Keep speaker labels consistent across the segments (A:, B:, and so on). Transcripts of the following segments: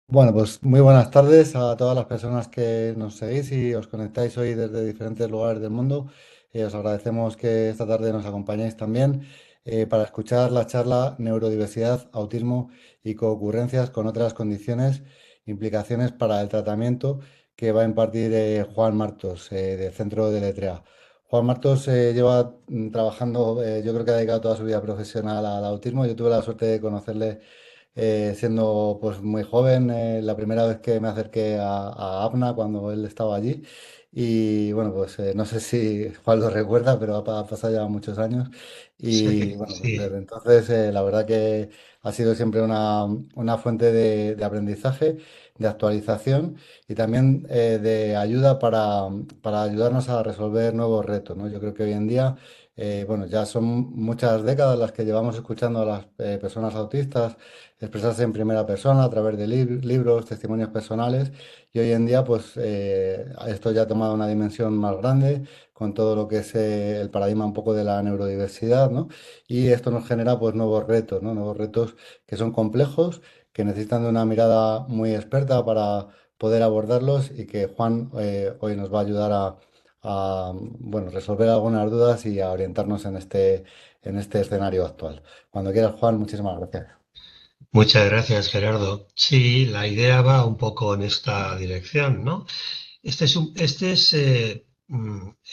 A: Bueno, pues muy buenas tardes a todas las personas que nos seguís y os conectáis hoy desde diferentes lugares del mundo. Os agradecemos que esta tarde nos acompañéis también para escuchar la charla Neurodiversidad, Autismo y Coocurrencias con otras condiciones, implicaciones para el tratamiento que va a impartir Juan Martos del Centro de Letrea. Juan Martos lleva trabajando, yo creo que ha dedicado toda su vida profesional al autismo. Yo tuve la suerte de conocerle siendo pues muy joven, la primera vez que me acerqué a APNA cuando él estaba allí. Y bueno, pues no sé si Juan lo recuerda, pero ha pasado ya muchos años. Y
B: Sí,
A: bueno, pues
B: sí,
A: desde entonces la verdad que ha sido siempre una fuente de aprendizaje, de actualización y también de ayuda para ayudarnos a resolver nuevos retos, ¿no? Yo creo que hoy en día, bueno, ya son muchas décadas las que llevamos escuchando a las personas autistas expresarse en primera persona a través de libros, testimonios personales y hoy en día pues esto ya ha tomado una dimensión más grande con todo lo que es el paradigma un poco de la neurodiversidad, ¿no? Y esto nos genera pues nuevos retos, ¿no? Nuevos retos que son complejos, que necesitan de una mirada muy experta para poder abordarlos y que Juan hoy nos va a ayudar bueno, resolver algunas dudas y a orientarnos en este escenario actual. Cuando quieras, Juan, muchísimas gracias.
B: muchas gracias, Gerardo. Sí, la idea va un poco en esta dirección, ¿no? Este es el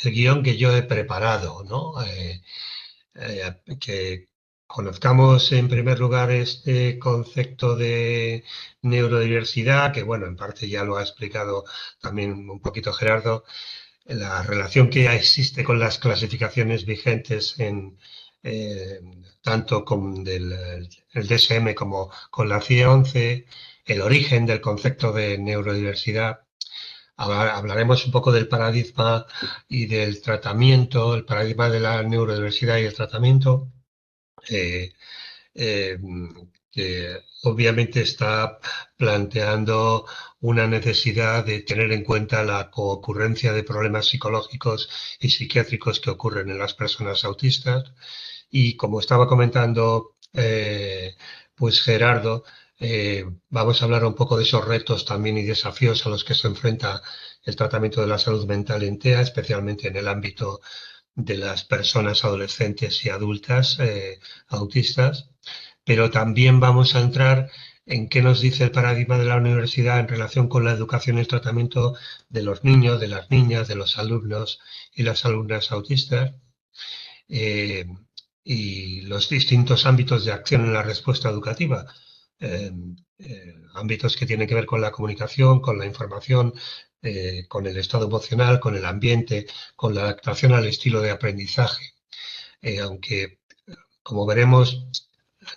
B: guión que yo he preparado, ¿no? Que conozcamos en primer lugar este concepto de neurodiversidad, que bueno, en parte ya lo ha explicado también un poquito Gerardo, la relación que existe con las clasificaciones vigentes eh, tanto con el DSM como con la CIE-11, el origen del concepto de neurodiversidad. Hablaremos un poco del paradigma y del tratamiento, el paradigma de la neurodiversidad y el tratamiento. eh, eh, que obviamente está planteando una necesidad de tener en cuenta la concurrencia de problemas psicológicos y psiquiátricos que ocurren en las personas autistas. Y como estaba comentando, pues Gerardo, vamos a hablar un poco de esos retos también y desafíos a los que se enfrenta el tratamiento de la salud mental en TEA, especialmente en el ámbito de las personas adolescentes y adultas autistas, pero también vamos a entrar en qué nos dice el paradigma de la universidad en relación con la educación y el tratamiento de los niños, de las niñas, de los alumnos y las alumnas autistas, eh, y los distintos ámbitos de acción en la respuesta educativa. Eh, Ámbitos que tienen que ver con la comunicación, con la información, con el estado emocional, con el ambiente, con la adaptación al estilo de aprendizaje. Aunque, como veremos,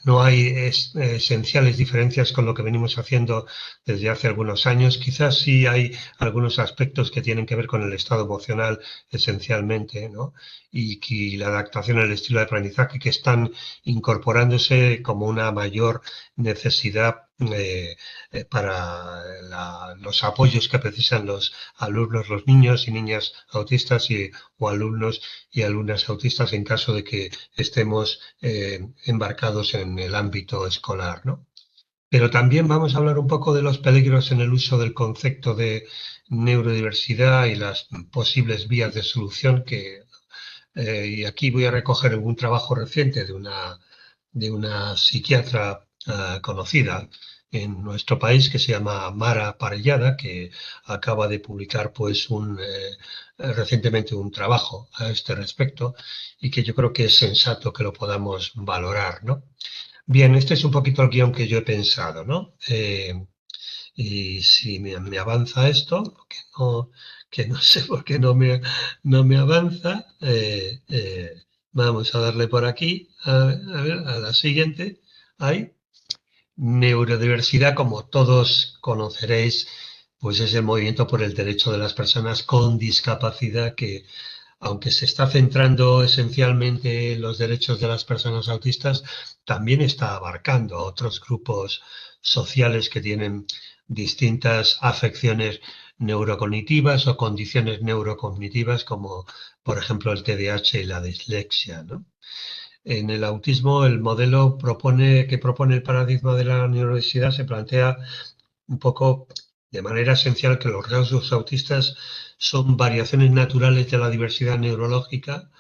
B: no hay esenciales diferencias con lo que venimos haciendo desde hace algunos años. Quizás sí hay algunos aspectos que tienen que ver con el estado emocional esencialmente, ¿no? Y la adaptación al estilo de aprendizaje que están incorporándose como una mayor necesidad para los apoyos que precisan los alumnos, los niños y niñas autistas o alumnos y alumnas autistas en caso de que estemos embarcados en el ámbito escolar, ¿no? Pero también vamos a hablar un poco de los peligros en el uso del concepto de neurodiversidad y las posibles vías de solución y aquí voy a recoger un trabajo reciente de una psiquiatra conocida en nuestro país que se llama Mara Parellada, que acaba de publicar pues recientemente un trabajo a este respecto y que yo creo que es sensato que lo podamos valorar, ¿no? Bien, este es un poquito el guión que yo he pensado, ¿no? Y si me avanza esto, que no sé por qué no me avanza, vamos a darle por aquí, a ver, a la siguiente. Hay neurodiversidad, como todos conoceréis, pues es el movimiento por el derecho de las personas con discapacidad que, aunque se está centrando esencialmente en los derechos de las personas autistas, también está abarcando otros grupos sociales que tienen distintas afecciones neurocognitivas o condiciones neurocognitivas como por ejemplo el TDAH y la dislexia, ¿no? En el autismo el modelo que propone el paradigma de la neurodiversidad se plantea un poco de manera esencial que los rasgos autistas son variaciones naturales de la diversidad neurológica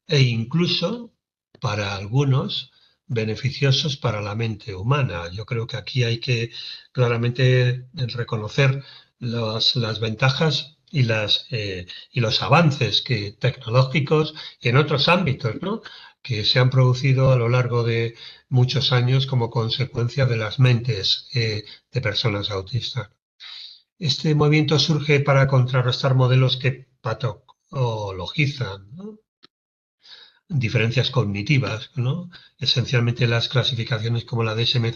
B: e incluso, para algunos, beneficiosos para la mente humana. Yo creo que aquí hay que claramente reconocer las ventajas y los avances tecnológicos en otros ámbitos, ¿no? Que se han producido a lo largo de muchos años como consecuencia de las mentes de personas autistas. Este movimiento surge para contrarrestar modelos que patologizan, ¿no?, diferencias cognitivas, ¿no? Esencialmente las clasificaciones como la DSM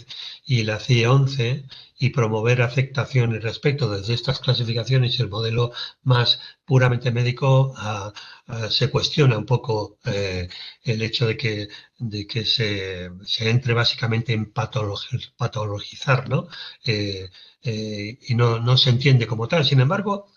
B: y la CIE-11, y promover aceptación y respeto desde estas clasificaciones. El modelo más puramente médico se cuestiona un poco el hecho de que se entre básicamente en patologizar, ¿no? Y no se entiende como tal. Sin embargo,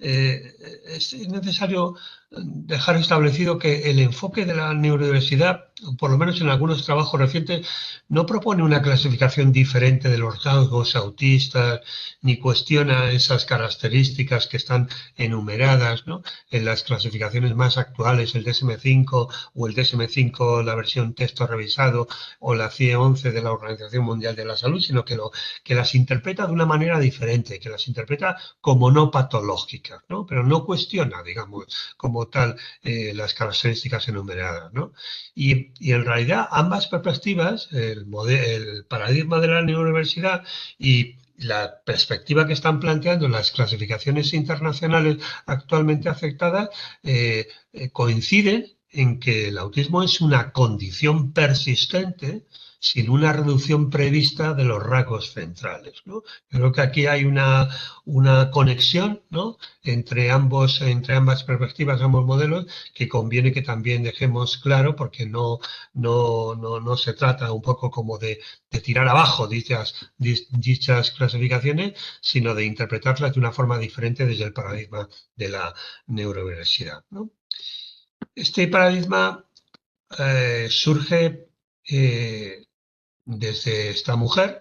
B: es necesario dejar establecido que el enfoque de la neurodiversidad, por lo menos en algunos trabajos recientes, no propone una clasificación diferente de los rasgos autistas, ni cuestiona esas características que están enumeradas, ¿no?, en las clasificaciones más actuales, el DSM-5 o el DSM-5, la versión texto revisado, o la CIE-11 de la Organización Mundial de la Salud, sino que las interpreta de una manera diferente, que las interpreta como no patológicas, ¿no?, pero no cuestiona, digamos, como tal, las características enumeradas, ¿no? Y en realidad ambas perspectivas, el paradigma de la neurodiversidad y la perspectiva que están planteando las clasificaciones internacionales actualmente aceptadas, coinciden en que el autismo es una condición persistente sin una reducción prevista de los rasgos centrales, ¿no? Creo que aquí hay una conexión, ¿no?, entre ambas perspectivas, ambos modelos, que conviene que también dejemos claro, porque no se trata un poco como de tirar abajo dichas clasificaciones, sino de interpretarlas de una forma diferente desde el paradigma de la neurodiversidad, ¿no? Este paradigma surge desde esta mujer,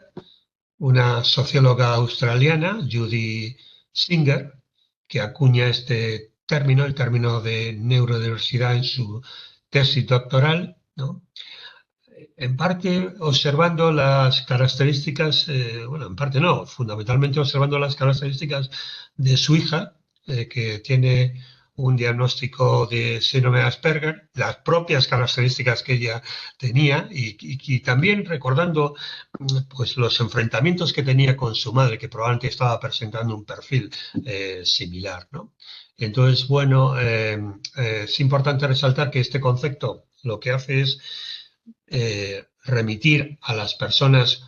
B: una socióloga australiana, Judy Singer, que acuña este término, el término de neurodiversidad, en su tesis doctoral, ¿no?, en parte observando las características, bueno, en parte no, fundamentalmente observando las características de su hija, que tiene un diagnóstico de síndrome de Asperger, las propias características que ella tenía, y también recordando pues los enfrentamientos que tenía con su madre, que probablemente estaba presentando un perfil similar, ¿no? Entonces, bueno, es importante resaltar que este concepto lo que hace es remitir a las personas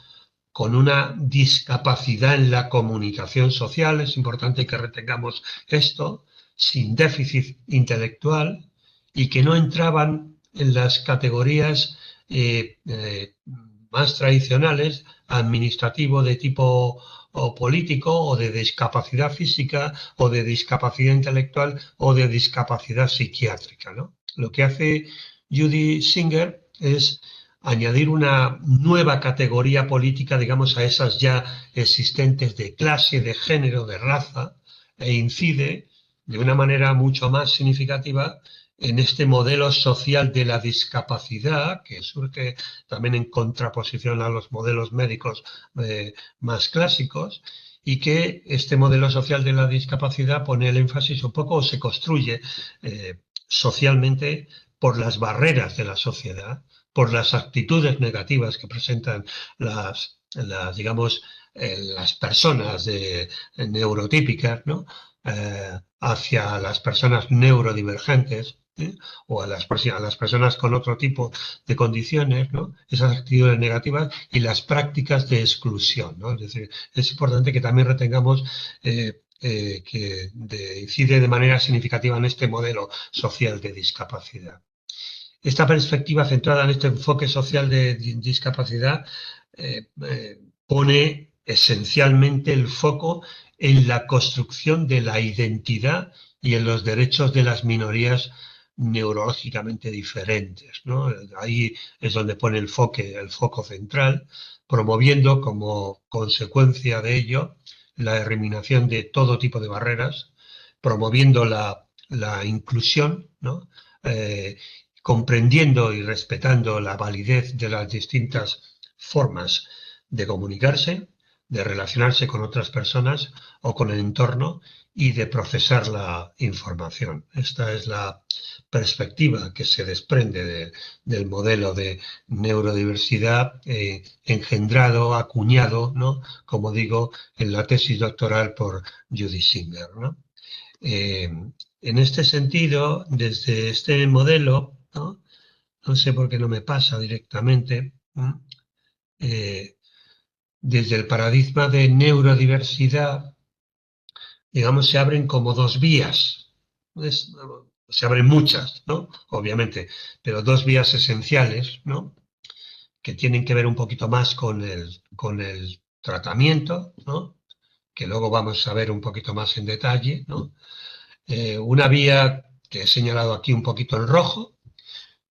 B: con una discapacidad en la comunicación social. Es importante que retengamos esto, sin déficit intelectual, y que no entraban en las categorías más tradicionales, administrativo de tipo o político, o de discapacidad física, o de discapacidad intelectual, o de discapacidad psiquiátrica, ¿no? Lo que hace Judy Singer es añadir una nueva categoría política, digamos, a esas ya existentes de clase, de género, de raza, e incide de una manera mucho más significativa en este modelo social de la discapacidad, que surge también en contraposición a los modelos médicos más clásicos, y que este modelo social de la discapacidad pone el énfasis un poco, o se construye socialmente, por las barreras de la sociedad, por las actitudes negativas que presentan digamos, las personas neurotípicas, ¿no?, hacia las personas neurodivergentes, o a las personas con otro tipo de condiciones, ¿no?, esas actitudes negativas y las prácticas de exclusión, ¿no? Es decir, es importante que también retengamos que incide de manera significativa en este modelo social de discapacidad. Esta perspectiva centrada en este enfoque social de discapacidad pone esencialmente el foco en la construcción de la identidad y en los derechos de las minorías neurológicamente diferentes, ¿no? Ahí es donde pone el foco central, promoviendo como consecuencia de ello la eliminación de todo tipo de barreras, promoviendo la inclusión, ¿no? Comprendiendo y respetando la validez de las distintas formas de comunicarse, de relacionarse con otras personas o con el entorno y de procesar la información. Esta es la perspectiva que se desprende del modelo de neurodiversidad engendrado, acuñado, ¿no? Como digo, en la tesis doctoral por Judy Singer, ¿no? En este sentido, desde este modelo, ¿no? No sé por qué no me pasa directamente, ¿no? Desde el paradigma de neurodiversidad, digamos, se abren como dos vías. Se abren muchas, ¿no? Obviamente, pero dos vías esenciales, ¿no? Que tienen que ver un poquito más con el tratamiento, ¿no? Que luego vamos a ver un poquito más en detalle, ¿no? Una vía que he señalado aquí un poquito en rojo,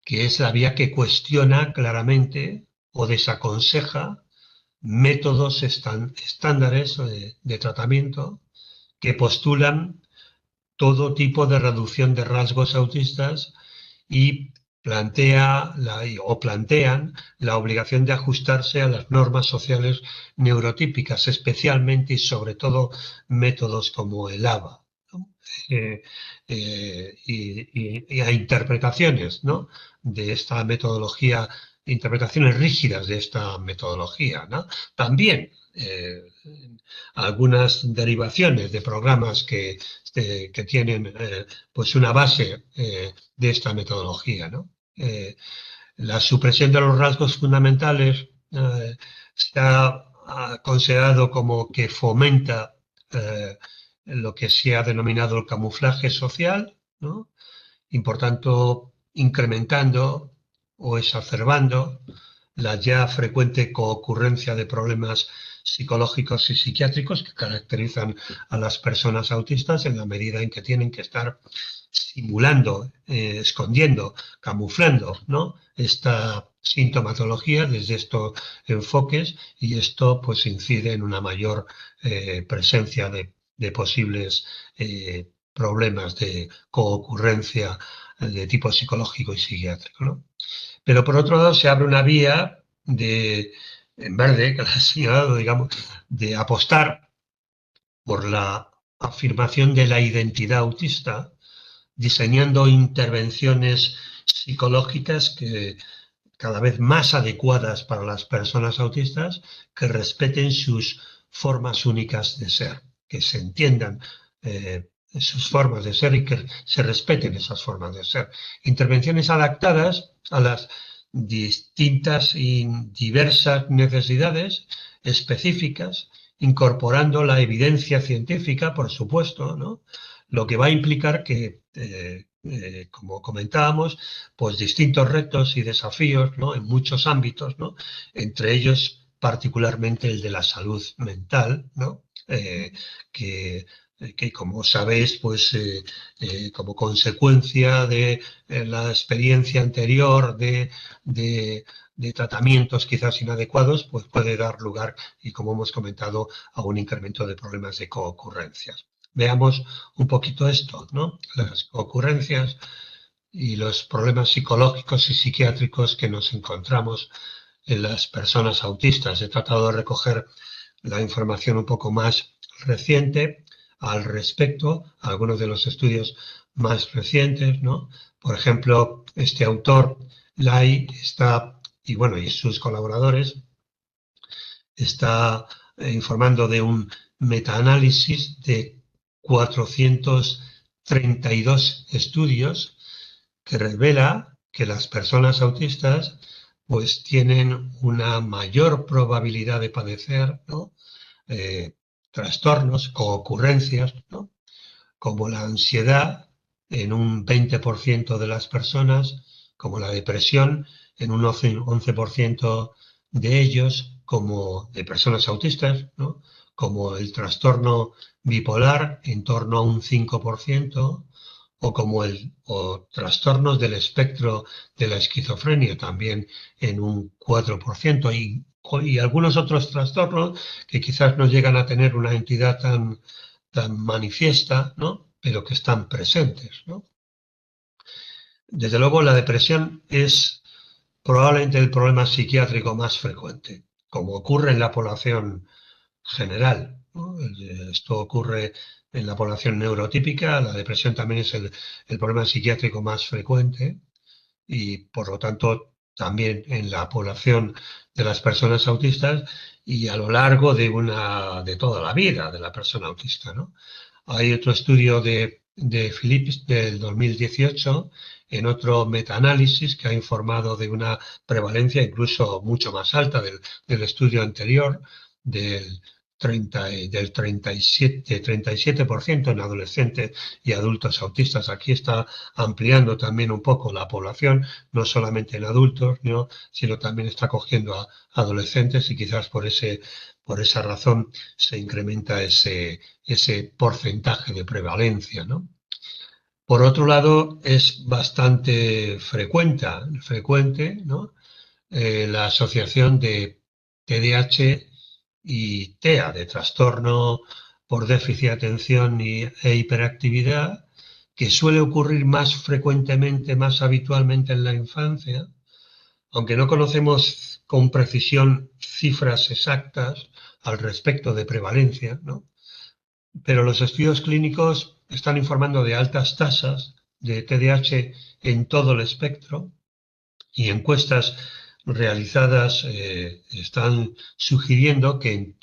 B: que es la vía que cuestiona claramente o desaconseja métodos estándares de tratamiento que postulan todo tipo de reducción de rasgos autistas y plantean la obligación de ajustarse a las normas sociales neurotípicas, especialmente y sobre todo métodos como el ABA, ¿no? Y a interpretaciones, ¿no? De esta metodología, interpretaciones rígidas de esta metodología, ¿no? También algunas derivaciones de programas que tienen pues una base de esta metodología, ¿no? La supresión de los rasgos fundamentales se ha considerado como que fomenta lo que se ha denominado el camuflaje social, ¿no? Y por tanto incrementando o exacerbando la ya frecuente concurrencia de problemas psicológicos y psiquiátricos que caracterizan a las personas autistas en la medida en que tienen que estar simulando, escondiendo, camuflando, ¿no? Esta sintomatología desde estos enfoques y esto pues incide en una mayor presencia de posibles problemas de coocurrencia de tipo psicológico y psiquiátrico, ¿no? Pero por otro lado se abre una vía en verde, que la he señalado, digamos, de apostar por la afirmación de la identidad autista, diseñando intervenciones psicológicas que cada vez más adecuadas para las personas autistas, que respeten sus formas únicas de ser, que se entiendan sus formas de ser y que se respeten esas formas de ser. Intervenciones adaptadas a las distintas y diversas necesidades específicas, incorporando la evidencia científica, por supuesto, ¿no? Lo que va a implicar que, como comentábamos, pues distintos retos y desafíos, ¿no? En muchos ámbitos, ¿no? Entre ellos particularmente el de la salud mental, ¿no? Que, que como sabéis, pues como consecuencia de la experiencia anterior de tratamientos quizás inadecuados, pues puede dar lugar, y como hemos comentado, a un incremento de problemas de coocurrencias. Veamos un poquito esto, ¿no? Las ocurrencias y los problemas psicológicos y psiquiátricos que nos encontramos en las personas autistas. He tratado de recoger la información un poco más reciente al respecto, algunos de los estudios más recientes, ¿no? Por ejemplo, este autor, Lai, y bueno, y sus colaboradores, está informando de un metaanálisis de 432 estudios que revela que las personas autistas pues tienen una mayor probabilidad de padecer, ¿no? Trastornos o ocurrencias, ¿no? Como la ansiedad en un 20% de las personas, como la depresión en un 11% de ellos, como de personas autistas, ¿no? Como el trastorno bipolar en torno a un 5%, o trastornos del espectro de la esquizofrenia también en un 4%, y y algunos otros trastornos que quizás no llegan a tener una entidad tan manifiesta, ¿no? Pero que están presentes, ¿no? Desde luego, la depresión es probablemente el problema psiquiátrico más frecuente, como ocurre en la población general, ¿no? Esto ocurre en la población neurotípica, la depresión también es el problema psiquiátrico más frecuente y por lo tanto también en la población de las personas autistas y a lo largo de toda la vida de la persona autista, ¿no? Hay otro estudio de Phillips del 2018 en otro metaanálisis que ha informado de una prevalencia incluso mucho más alta del estudio anterior, del 37% en adolescentes y adultos autistas. Aquí está ampliando también un poco la población, no solamente en adultos, ¿no? Sino también está cogiendo a adolescentes y quizás por esa razón se incrementa ese porcentaje de prevalencia, ¿no? Por otro lado, es bastante frecuente, ¿no? La asociación de TDAH y TEA, de trastorno por déficit de atención e hiperactividad, que suele ocurrir más frecuentemente, más habitualmente en la infancia, aunque no conocemos con precisión cifras exactas al respecto de prevalencia, ¿no? Pero los estudios clínicos están informando de altas tasas de TDAH en todo el espectro y encuestas realizadas están sugiriendo que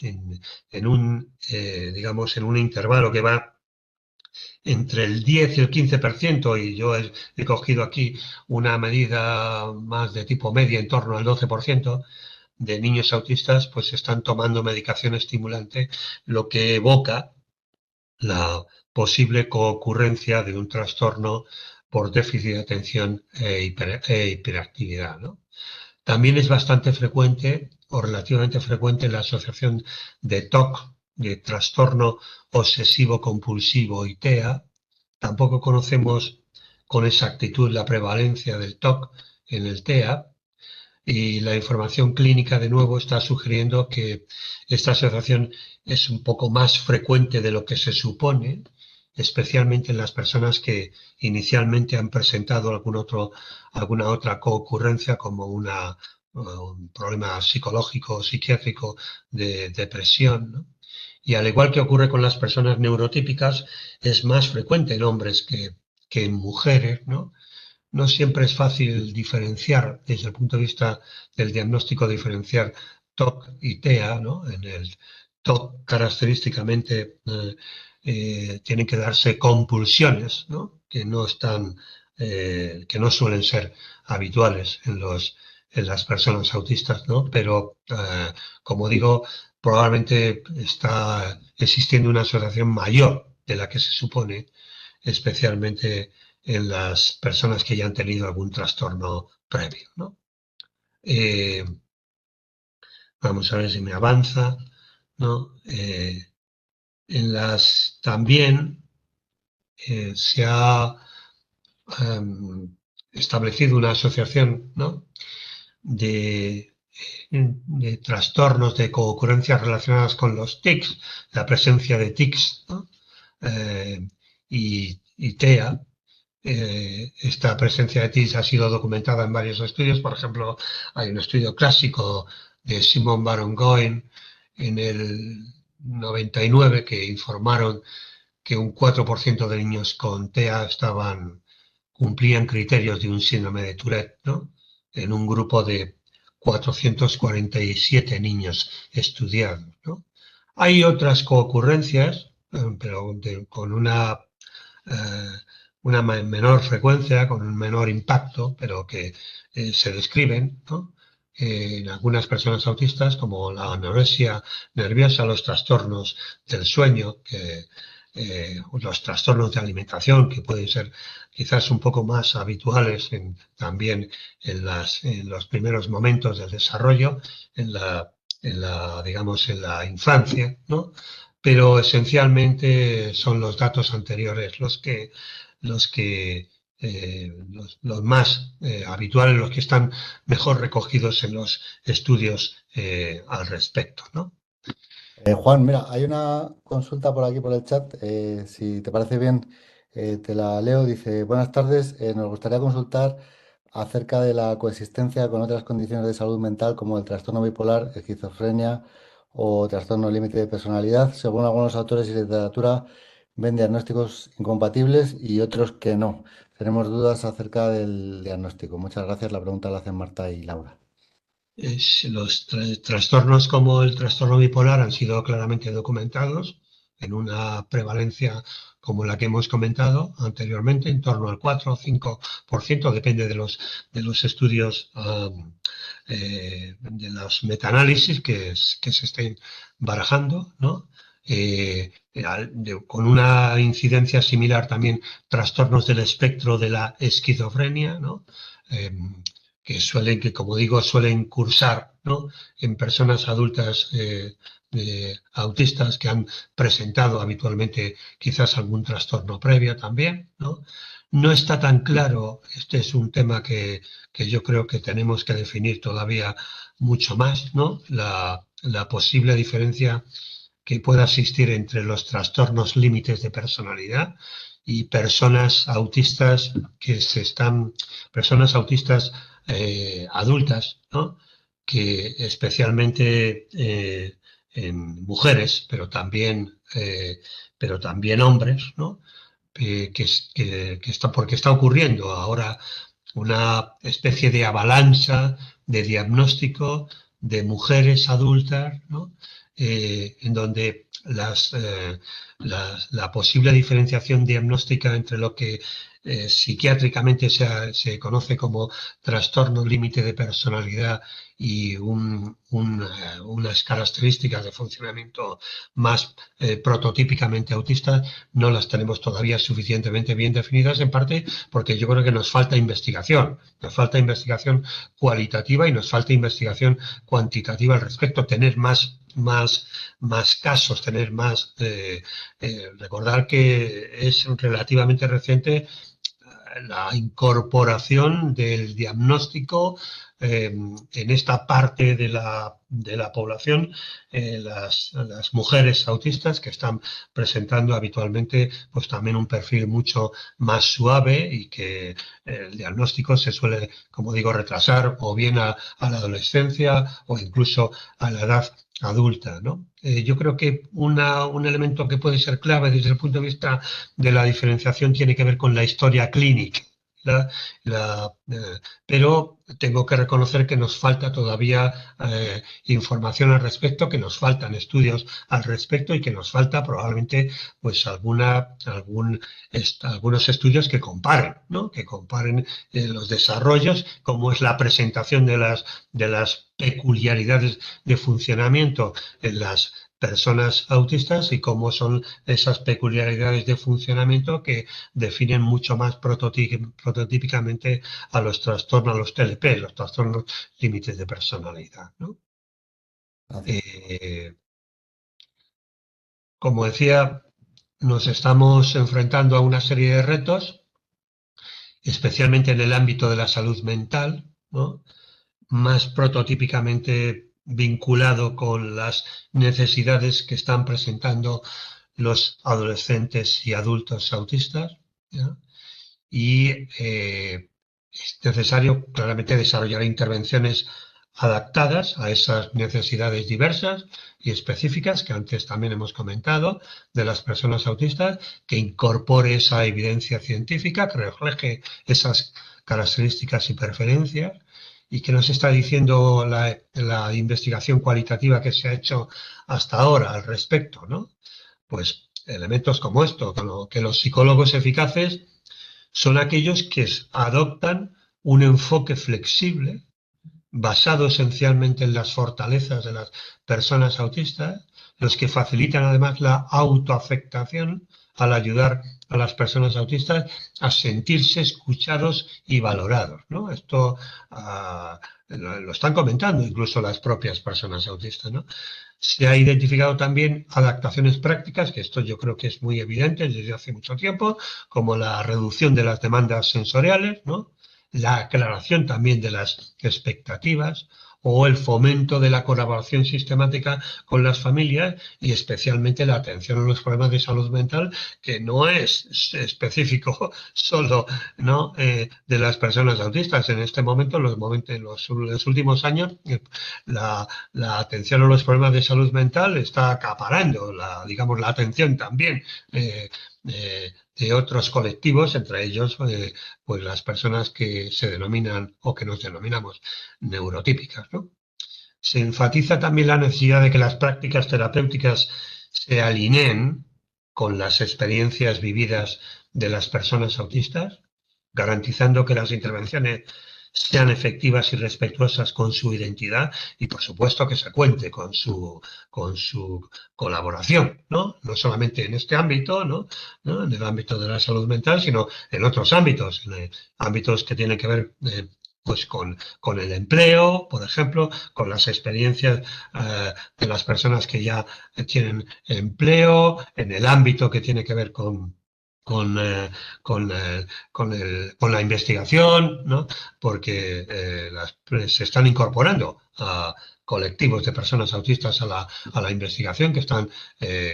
B: digamos, en un intervalo que va entre el 10 y el 15%, y yo he cogido aquí una medida más de tipo media en torno al 12%, de niños autistas pues están tomando medicación estimulante, lo que evoca la posible concurrencia de un trastorno por déficit de atención e hiperactividad, ¿no? También es bastante frecuente o relativamente frecuente la asociación de TOC, de trastorno obsesivo compulsivo y TEA. Tampoco conocemos con exactitud la prevalencia del TOC en el TEA, y la información clínica de nuevo está sugiriendo que esta asociación es un poco más frecuente de lo que se supone, especialmente en las personas que inicialmente han presentado alguna otra concurrencia como un problema psicológico o psiquiátrico de depresión, ¿no? Y al igual que ocurre con las personas neurotípicas, es más frecuente en hombres que en mujeres, ¿no? No siempre es fácil diferenciar, desde el punto de vista del diagnóstico, diferenciar TOC y TEA, ¿no? En el TOC característicamente tienen que darse compulsiones, ¿no? Que no suelen ser habituales en las personas autistas, ¿no? Pero, como digo, probablemente está existiendo una asociación mayor de la que se supone, especialmente en las personas que ya han tenido algún trastorno previo, ¿no? Eh, Vamos a ver si me avanza, ¿no? También se ha establecido una asociación, ¿no? de trastornos, de concurrencias relacionadas con los tics, la presencia de tics, ¿no? Y TEA. Esta presencia de TIS ha sido documentada en varios estudios. Por ejemplo, hay un estudio clásico de Simon Baron-Cohen en el 99 que informaron que un 4% de niños con TEA cumplían criterios de un síndrome de Tourette, ¿no? En un grupo de 447 niños estudiados, ¿no? Hay otras concurrencias, pero con eh, una menor frecuencia, con un menor impacto, pero que se describen, ¿no? En algunas personas autistas, como la anorexia nerviosa, los trastornos del sueño, los trastornos de alimentación, que pueden ser quizás un poco más habituales también en los primeros momentos del desarrollo, digamos, en la infancia, ¿no? Pero esencialmente son los datos anteriores los que los más habituales, los que están mejor recogidos en los estudios al respecto, ¿no?
A: Juan, mira, hay una consulta por aquí por el chat. Si te parece bien, te la leo. Dice, buenas tardes. Nos gustaría consultar acerca de la coexistencia con otras condiciones de salud mental como el trastorno bipolar, esquizofrenia o trastorno límite de personalidad. Según algunos autores y literatura, ven diagnósticos incompatibles y otros que no. Tenemos dudas acerca del diagnóstico. Muchas gracias. La pregunta la hacen Marta y Laura.
B: Los trastornos como el trastorno bipolar han sido claramente documentados en una prevalencia como la que hemos comentado anteriormente, en torno al 4 o 5%, depende de los estudios, de los metaanálisis que se estén barajando, ¿no? Con una incidencia similar también trastornos del espectro de la esquizofrenia, ¿no? Eh, que como digo, suelen cursar, ¿no? En personas adultas autistas que han presentado habitualmente quizás algún trastorno previo también, ¿no? No está tan claro, este es un tema que yo creo que tenemos que definir todavía mucho más, ¿no? La posible diferencia que pueda existir entre los trastornos límites de personalidad y personas autistas personas autistas adultas, ¿no? Que especialmente en mujeres, pero también hombres, ¿no? Porque está ocurriendo ahora una especie de avalancha de diagnóstico de mujeres adultas, ¿no? En donde la posible diferenciación diagnóstica entre lo que psiquiátricamente se conoce como trastorno límite de personalidad y unas características de funcionamiento más prototípicamente autistas, no las tenemos todavía suficientemente bien definidas, en parte porque yo creo que nos falta investigación cualitativa y nos falta investigación cuantitativa al respecto, tener más casos, tener más... recordar que es relativamente reciente la incorporación del diagnóstico en esta parte de la población, las mujeres autistas que están presentando habitualmente pues también un perfil mucho más suave y que el diagnóstico se suele, como digo, retrasar o bien a la adolescencia o incluso a la edad adulta, ¿no? Yo creo que un elemento que puede ser clave desde el punto de vista de la diferenciación tiene que ver con la historia clínica. La, la, pero tengo que reconocer que nos falta todavía información al respecto, que nos faltan estudios al respecto y que nos falta probablemente pues algunos estudios que comparen, ¿no? Que comparen los desarrollos, cómo es la presentación de las peculiaridades de funcionamiento en las personas autistas y cómo son esas peculiaridades de funcionamiento que definen mucho más prototípicamente a los TLP, los trastornos límites de personalidad, ¿no?
A: Gracias.
B: Eh, Como decía, nos estamos enfrentando a una serie de retos, especialmente en el ámbito de la salud mental, ¿no? Más prototípicamente vinculado con las necesidades que están presentando los adolescentes y adultos autistas, ¿ya? Y es necesario claramente desarrollar intervenciones adaptadas a esas necesidades diversas y específicas que antes también hemos comentado de las personas autistas, que incorpore esa evidencia científica, que refleje esas características y preferencias y que nos está diciendo la investigación cualitativa que se ha hecho hasta ahora al respecto, ¿no? Pues elementos como esto, que los psicólogos eficaces son aquellos que adoptan un enfoque flexible basado esencialmente en las fortalezas de las personas autistas, los que facilitan además la autoafectación al ayudar a las personas autistas a sentirse escuchados y valorados, ¿no? Esto lo están comentando incluso las propias personas autistas, ¿no? Se ha identificado también adaptaciones prácticas, que esto yo creo que es muy evidente desde hace mucho tiempo, como la reducción de las demandas sensoriales, ¿no? La aclaración también de las expectativas o el fomento de la colaboración sistemática con las familias y especialmente la atención a los problemas de salud mental, que no es específico solo, ¿no? De las personas autistas. En este momento, en los últimos años, la atención a los problemas de salud mental está acaparando digamos, la atención también de otros colectivos, entre ellos pues las personas que se denominan o que nos denominamos neurotípicas, ¿no? Se enfatiza también la necesidad de que las prácticas terapéuticas se alineen con las experiencias vividas de las personas autistas, garantizando que las intervenciones sean efectivas y respetuosas con su identidad y, por supuesto, que se cuente con su colaboración, ¿no? No solamente en este ámbito, ¿no? En el ámbito de la salud mental, sino en otros ámbitos, ámbitos que tienen que ver pues con el empleo, por ejemplo, con las experiencias de las personas que ya tienen empleo, en el ámbito que tiene que ver con, eh, con la investigación, ¿no? Porque se están incorporando a colectivos de personas autistas a la investigación, que están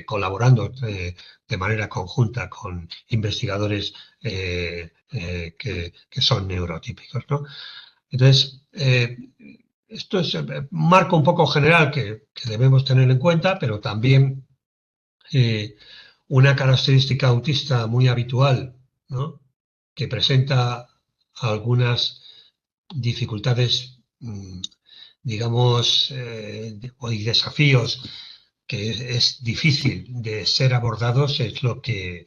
B: colaborando de manera conjunta con investigadores que son neurotípicos, ¿no? Entonces, esto es un marco un poco general que debemos tener en cuenta, pero también eh, una característica autista muy habitual, ¿no? Que presenta algunas dificultades, digamos, y desafíos que es difícil de ser abordados, es lo que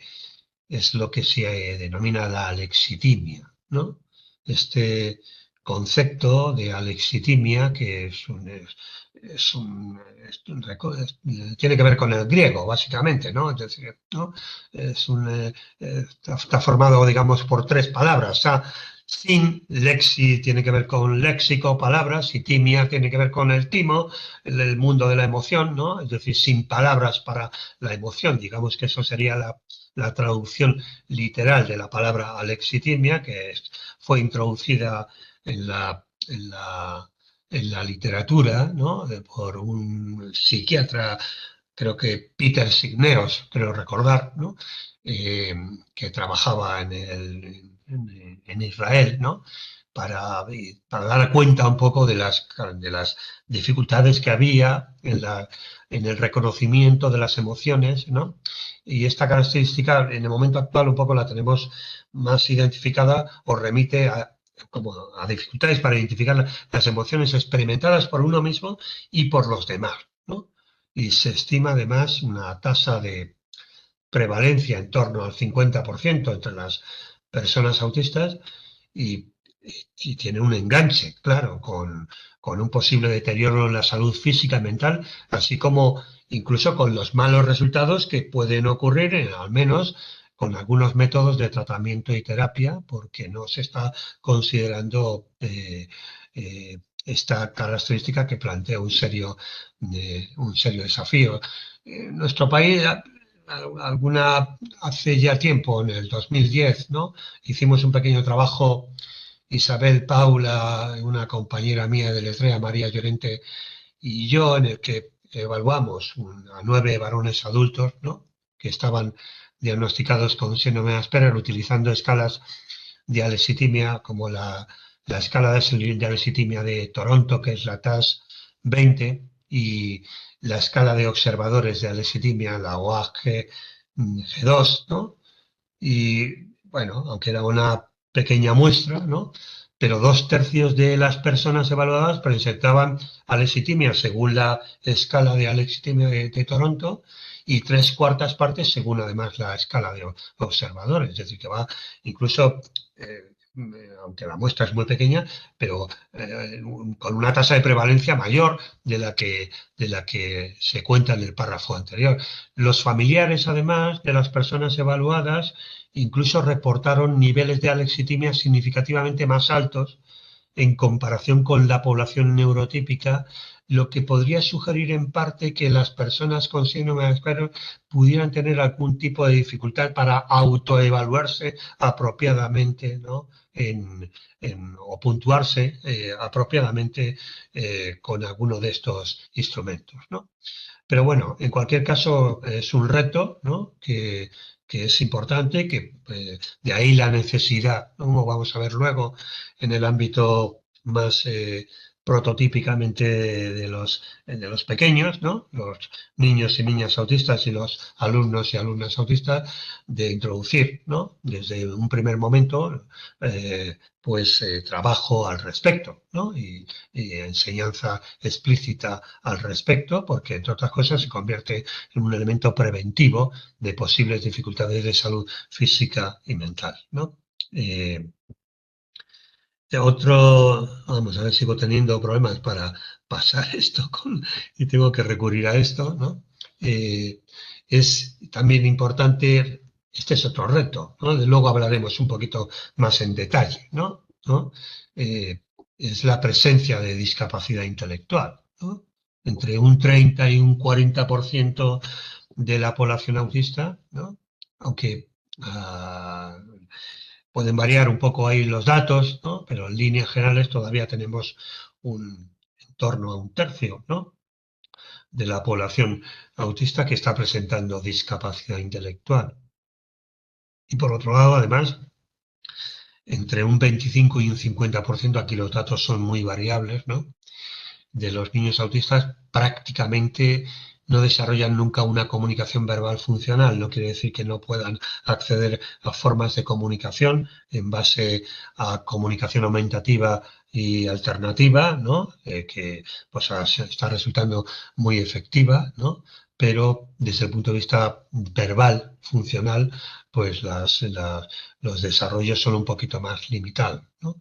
B: se denomina la alexitimia, ¿no? Este concepto de alexitimia, que es un- tiene que ver con el griego, básicamente, ¿no? Es decir, ¿no? Está formado, digamos, por tres palabras. Sin lexi tiene que ver con léxico, palabras, y timia tiene que ver con el timo, el mundo de la emoción, ¿no? Es decir, sin palabras para la emoción. Digamos que eso sería la traducción literal de la palabra alexitimia, que fue introducida en la literatura, ¿no? Por un psiquiatra, creo que Peter Signeos, creo recordar, ¿no? Eh, que trabajaba en Israel, ¿no? Para dar cuenta un poco de las dificultades que había en el reconocimiento de las emociones, ¿no? Y esta característica en el momento actual un poco la tenemos más identificada o remite como a dificultades para identificar las emociones experimentadas por uno mismo y por los demás, ¿no? Y se estima además una tasa de prevalencia en torno al 50% entre las personas autistas y, y tiene un enganche, claro, con un posible deterioro en la salud física y mental, así como incluso con los malos resultados que pueden ocurrir, al menos con algunos métodos de tratamiento y terapia, porque no se está considerando esta característica que plantea un serio desafío. Nuestro país hace ya tiempo, en el 2010, ¿no? Hicimos un pequeño trabajo, Isabel Paula, una compañera mía de Letrea, María Llorente, y yo, en el que evaluamos a 9 varones adultos, ¿no? Que estaban diagnosticados con síndrome de Asperger utilizando escalas de alexitimia como la escala de alexitimia de Toronto, que es la TAS 20, y la escala de observadores de alexitimia, la OAG G2, ¿no? Y bueno, aunque era una pequeña muestra, ¿no? Pero 2/3 de las personas evaluadas presentaban alexitimia según la escala de alexitimia de Toronto y 3/4 partes según además la escala de observadores. Es decir, que va incluso, aunque la muestra es muy pequeña, pero con una tasa de prevalencia mayor de la que se cuenta en el párrafo anterior. Los familiares, además, de las personas evaluadas, incluso reportaron niveles de alexitimia significativamente más altos en comparación con la población neurotípica, lo que podría sugerir en parte que las personas con síndrome de Asperger pudieran tener algún tipo de dificultad para autoevaluarse apropiadamente, ¿no? O puntuarse apropiadamente con alguno de estos instrumentos, ¿no? Pero bueno, en cualquier caso es un reto, ¿no? que es importante, que de ahí la necesidad, ¿no? Como vamos a ver luego en el ámbito más prototípicamente de los pequeños, ¿no? Los niños y niñas autistas y los alumnos y alumnas autistas, de introducir, ¿no? Desde un primer momento, trabajo al respecto, ¿no? Y enseñanza explícita al respecto, porque entre otras cosas se convierte en un elemento preventivo de posibles dificultades de salud física y mental, ¿no? Vamos a ver, sigo teniendo problemas para pasar esto y tengo que recurrir a esto, ¿no? Es también importante, este es otro reto, ¿no? Luego hablaremos un poquito más en detalle, ¿no? ¿No? Eh, es la presencia de discapacidad intelectual, ¿no? Entre un 30 y un 40% de la población autista, ¿no? Aunque pueden variar un poco ahí los datos, ¿no? Pero en líneas generales todavía tenemos en torno a un tercio, ¿no? De la población autista que está presentando discapacidad intelectual. Y por otro lado, además, entre un 25 y un 50%, aquí los datos son muy variables, ¿no? De los niños autistas prácticamente no desarrollan nunca una comunicación verbal funcional. No quiere decir que no puedan acceder a formas de comunicación en base a comunicación aumentativa y alternativa, ¿no? Que pues, está resultando muy efectiva, ¿no? Pero desde el punto de vista verbal, funcional, pues los desarrollos son un poquito más limitados, ¿no?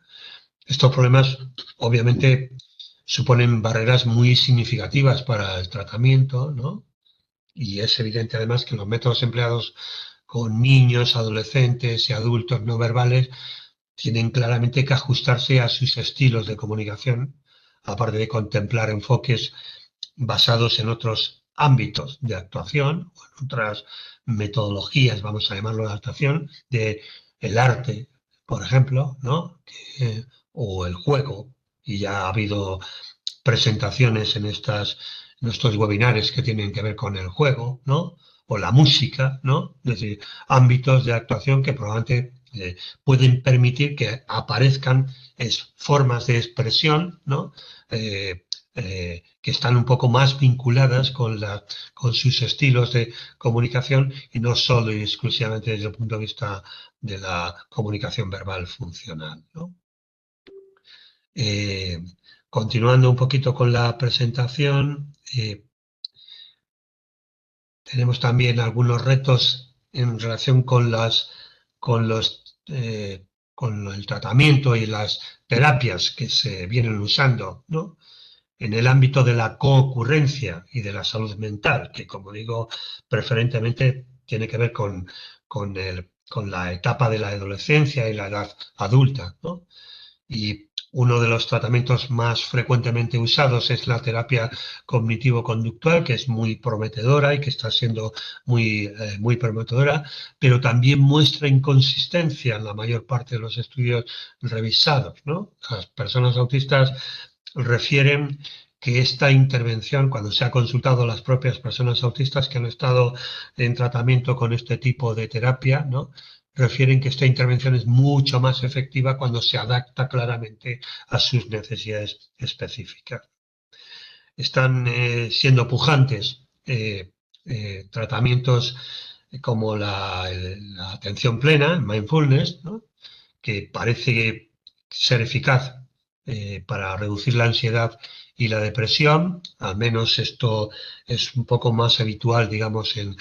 B: Estos problemas, obviamente, suponen barreras muy significativas para el tratamiento, ¿no? Y es evidente además que los métodos empleados con niños, adolescentes y adultos no verbales tienen claramente que ajustarse a sus estilos de comunicación, aparte de contemplar enfoques basados en otros ámbitos de actuación o en otras metodologías, vamos a llamarlo de actuación, de el arte, por ejemplo, ¿no? O el juego. Y ya ha habido presentaciones en estos webinares que tienen que ver con el juego, ¿no? O la música, ¿no? Es decir, ámbitos de actuación que probablemente pueden permitir que aparezcan formas de expresión, ¿no? Que están un poco más vinculadas con sus estilos de comunicación y no solo y exclusivamente desde el punto de vista de la comunicación verbal funcional, ¿no? Eh, Continuando un poquito con la presentación, tenemos también algunos retos en relación con con el tratamiento y las terapias que se vienen usando, ¿no? En el ámbito de la concurrencia y de la salud mental, que como digo, preferentemente tiene que ver con la etapa de la adolescencia y la edad adulta, ¿no? Y uno de los tratamientos más frecuentemente usados es la terapia cognitivo-conductual, que es muy prometedora y que está siendo muy prometedora, pero también muestra inconsistencia en la mayor parte de los estudios revisados, ¿no? Las personas autistas refieren que esta intervención, cuando se ha consultado a las propias personas autistas que han estado en tratamiento con este tipo de terapia, ¿no? Refieren que esta intervención es mucho más efectiva cuando se adapta claramente a sus necesidades específicas. Están siendo pujantes tratamientos como la atención plena, mindfulness, ¿no? Que parece ser eficaz para reducir la ansiedad y la depresión. Al menos esto es un poco más habitual, digamos, en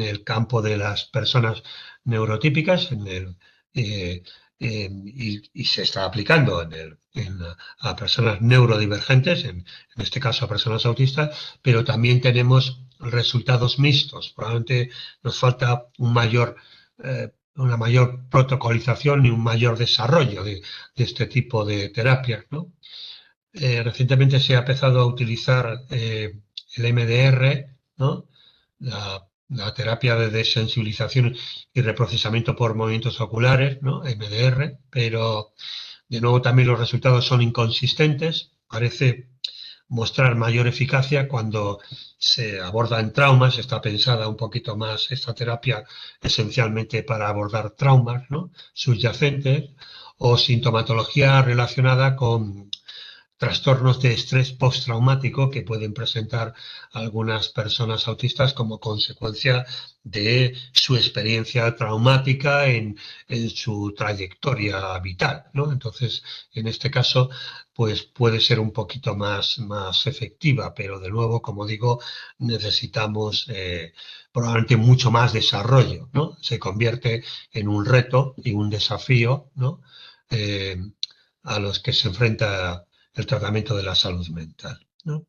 B: el campo de las personas neurotípicas, y se está aplicando a personas neurodivergentes, en este caso a personas autistas, pero también tenemos resultados mixtos. Probablemente nos falta una mayor protocolización y un mayor desarrollo de este tipo de terapias, ¿no? Recientemente se ha empezado a utilizar el MDR, ¿no? La terapia de desensibilización y reprocesamiento por movimientos oculares, ¿no? MDR, pero de nuevo también los resultados son inconsistentes. Parece mostrar mayor eficacia cuando se abordan traumas, está pensada un poquito más esta terapia esencialmente para abordar traumas, ¿no? Subyacentes o sintomatología relacionada con trastornos de estrés postraumático que pueden presentar algunas personas autistas como consecuencia de su experiencia traumática en su trayectoria vital, ¿no? Entonces, en este caso, pues puede ser un poquito más efectiva, pero de nuevo, como digo, necesitamos probablemente mucho más desarrollo, ¿no? Se convierte en un reto y un desafío, ¿no? Eh, a los que se enfrenta el tratamiento de la salud mental, ¿no?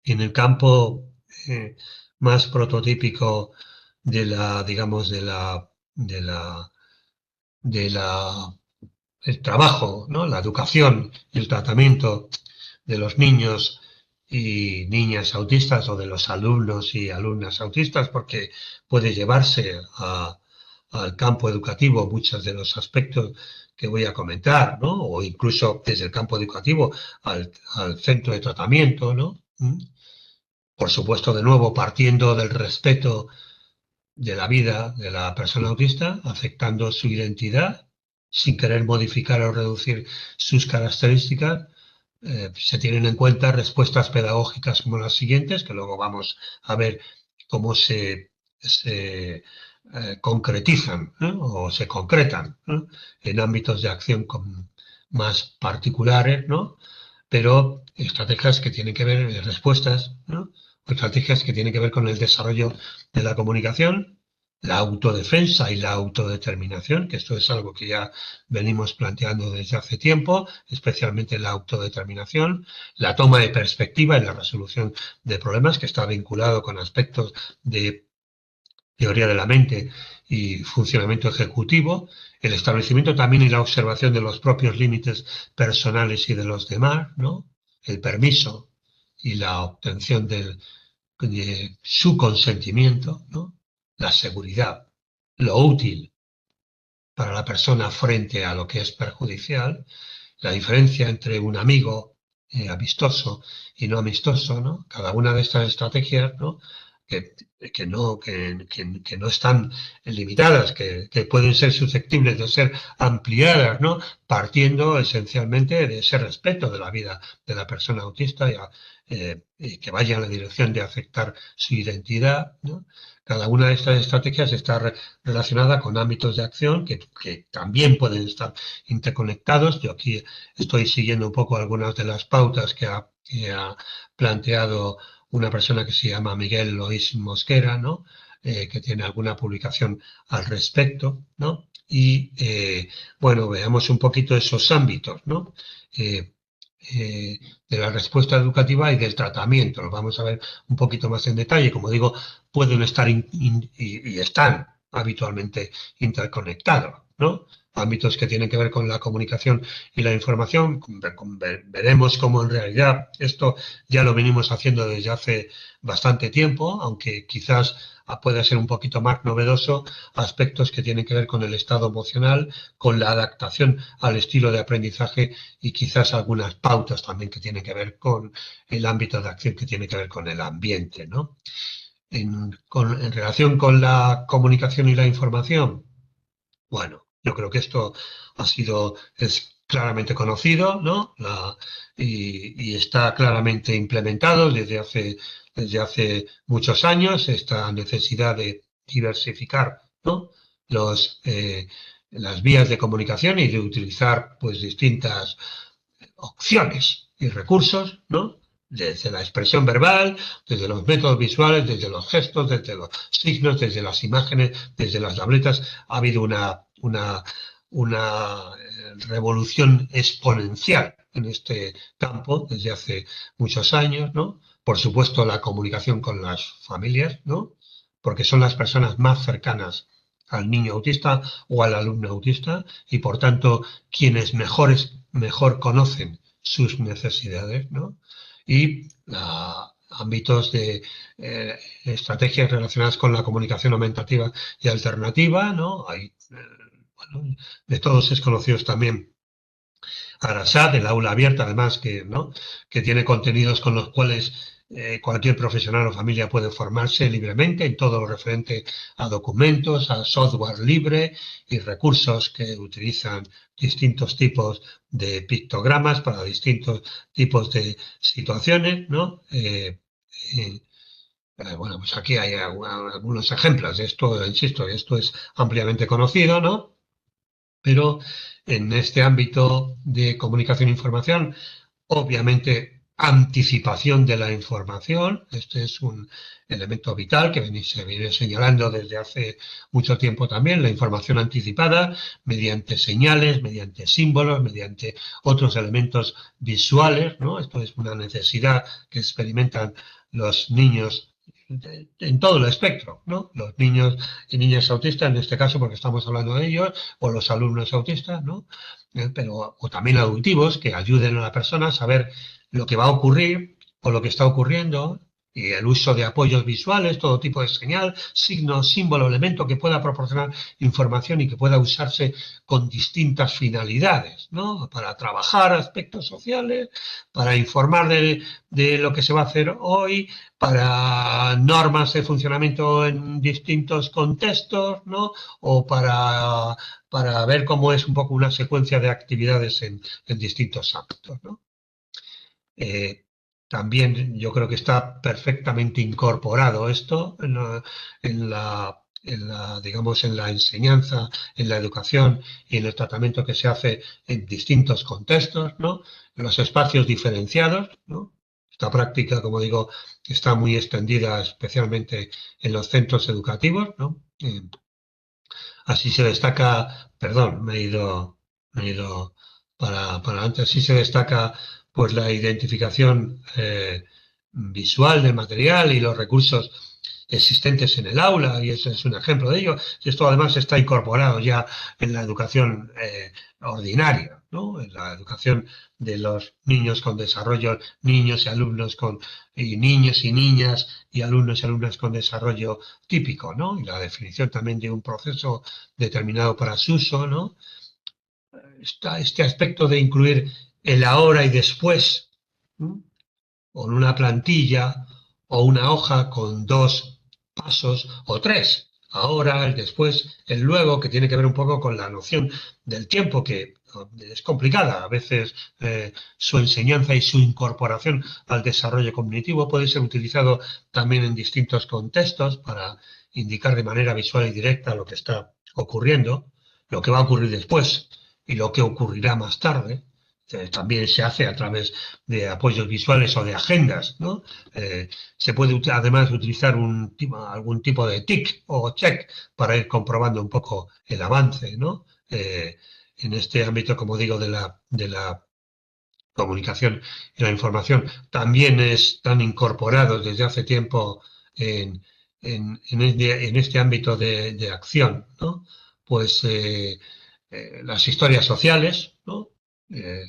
B: Y en el campo eh, más prototípico de la, digamos, de la, el trabajo, ¿no? La educación y el tratamiento de los niños y niñas autistas o de los alumnos y alumnas autistas, porque puede llevarse al campo educativo muchos de los aspectos que voy a comentar, ¿no? O incluso desde el campo educativo al centro de tratamiento, ¿no? Por supuesto, de nuevo, partiendo del respeto de la vida de la persona autista, aceptando su identidad, sin querer modificar o reducir sus características, se tienen en cuenta respuestas pedagógicas como las siguientes, que luego vamos a ver cómo se concretizan, ¿no? O se concretan, ¿no? En ámbitos de acción más particulares, ¿no? Pero estrategias que tienen que ver, respuestas, ¿no? O estrategias que tienen que ver con el desarrollo de la comunicación, la autodefensa y la autodeterminación, que esto es algo que ya venimos planteando desde hace tiempo, especialmente la autodeterminación, la toma de perspectiva y la resolución de problemas, que está vinculado con aspectos de teoría de la mente y funcionamiento ejecutivo, el establecimiento también y la observación de los propios límites personales y de los demás, ¿no? El permiso y la obtención de su consentimiento, ¿no? La seguridad, lo útil para la persona frente a lo que es perjudicial, la diferencia entre un amigo amistoso y no amistoso, ¿no? Cada una de estas estrategias, ¿no? Que, que no están limitadas, que pueden ser susceptibles de ser ampliadas, ¿no? Partiendo esencialmente de ese respeto de la vida de la persona autista y que vaya en la dirección de aceptar su identidad, ¿no? Cada una de estas estrategias está relacionada con ámbitos de acción que también pueden estar interconectados. Yo aquí estoy siguiendo un poco algunas de las pautas que ha planteado una persona que se llama Miguel Lois Mosquera, ¿no? Que tiene alguna publicación al respecto, ¿no? Y bueno, veamos un poquito esos ámbitos, ¿no? Eh, de la respuesta educativa y del tratamiento. Lo vamos a ver un poquito más en detalle. Como digo, pueden estar y están habitualmente interconectados, ¿no? Ámbitos que tienen que ver con la comunicación y la información. Veremos cómo en realidad esto ya lo venimos haciendo desde hace bastante tiempo, aunque quizás pueda ser un poquito más novedoso, aspectos que tienen que ver con el estado emocional, con la adaptación al estilo de aprendizaje y quizás algunas pautas también que tienen que ver con el ámbito de acción que tiene que ver con el ambiente, ¿no? En relación con la comunicación y la información, bueno, yo creo que esto es claramente conocido, ¿no? Y está claramente implementado desde hace muchos años, esta necesidad de diversificar, ¿no? Las vías de comunicación y de utilizar pues distintas opciones y recursos, ¿no? Desde la expresión verbal, desde los métodos visuales, desde los gestos, desde los signos, desde las imágenes, desde las tabletas. Ha habido una revolución exponencial en este campo desde hace muchos años, ¿no? Por supuesto, la comunicación con las familias, ¿no? Porque son las personas más cercanas al niño autista o al alumno autista y por tanto quienes mejor conocen sus necesidades, ¿no? Y ámbitos de estrategias relacionadas con la comunicación aumentativa y alternativa, ¿no? Hay, bueno, de todos es conocidos también Arasat, el aula abierta, además, ¿no? Que tiene contenidos con los cuales cualquier profesional o familia puede formarse libremente en todo lo referente a documentos, a software libre y recursos que utilizan distintos tipos de pictogramas para distintos tipos de situaciones, ¿no? Bueno, pues aquí hay algunos ejemplos de esto, insisto, esto es ampliamente conocido, ¿no? Pero en este ámbito de comunicación e información, obviamente anticipación de la información, este es un elemento vital que se viene señalando desde hace mucho tiempo también, la información anticipada mediante señales, mediante símbolos, mediante otros elementos visuales, ¿no? Esto es una necesidad que experimentan los niños en todo el espectro, ¿no? Los niños y niñas autistas, en este caso, porque estamos hablando de ellos, o los alumnos autistas, ¿no? Pero, o también auditivos que ayuden a la persona a saber lo que va a ocurrir o lo que está ocurriendo y el uso de apoyos visuales, todo tipo de señal, signo, símbolo, elemento que pueda proporcionar información y que pueda usarse con distintas finalidades, ¿no? Para trabajar aspectos sociales, para informar de lo que se va a hacer hoy, para normas de funcionamiento en distintos contextos, ¿no? O para ver cómo es un poco una secuencia de actividades en distintos ámbitos, ¿no? También yo creo que está perfectamente incorporado esto digamos, en la enseñanza, en la educación y en el tratamiento que se hace en distintos contextos, ¿no? En los espacios diferenciados, ¿no? Esta práctica, como digo, está muy extendida especialmente en los centros educativos, ¿no? Así se destaca, perdón, me he ido para adelante, así se destaca pues la identificación visual del material y los recursos existentes en el aula, y ese es un ejemplo de ello. Y esto además está incorporado ya en la educación ordinaria, ¿no? En la educación de los niños con desarrollo, niños y alumnos y niños y niñas y alumnos y alumnas con desarrollo típico, ¿no? Y la definición también de un proceso determinado para su uso, ¿no? Está este aspecto de incluir el ahora y después, ¿no? O en una plantilla o una hoja con dos pasos o tres. Ahora, el después, el luego, que tiene que ver un poco con la noción del tiempo, que es complicada. A veces su enseñanza y su incorporación al desarrollo cognitivo puede ser utilizado también en distintos contextos para indicar de manera visual y directa lo que está ocurriendo, lo que va a ocurrir después y lo que ocurrirá más tarde. También se hace a través de apoyos visuales o de agendas, ¿no? Se puede además utilizar algún tipo de tic o check para ir comprobando un poco el avance, ¿no? En este ámbito, como digo, de la comunicación y la información, también están incorporados desde hace tiempo en este ámbito de acción, ¿no? Pues las historias sociales, ¿no? Eh,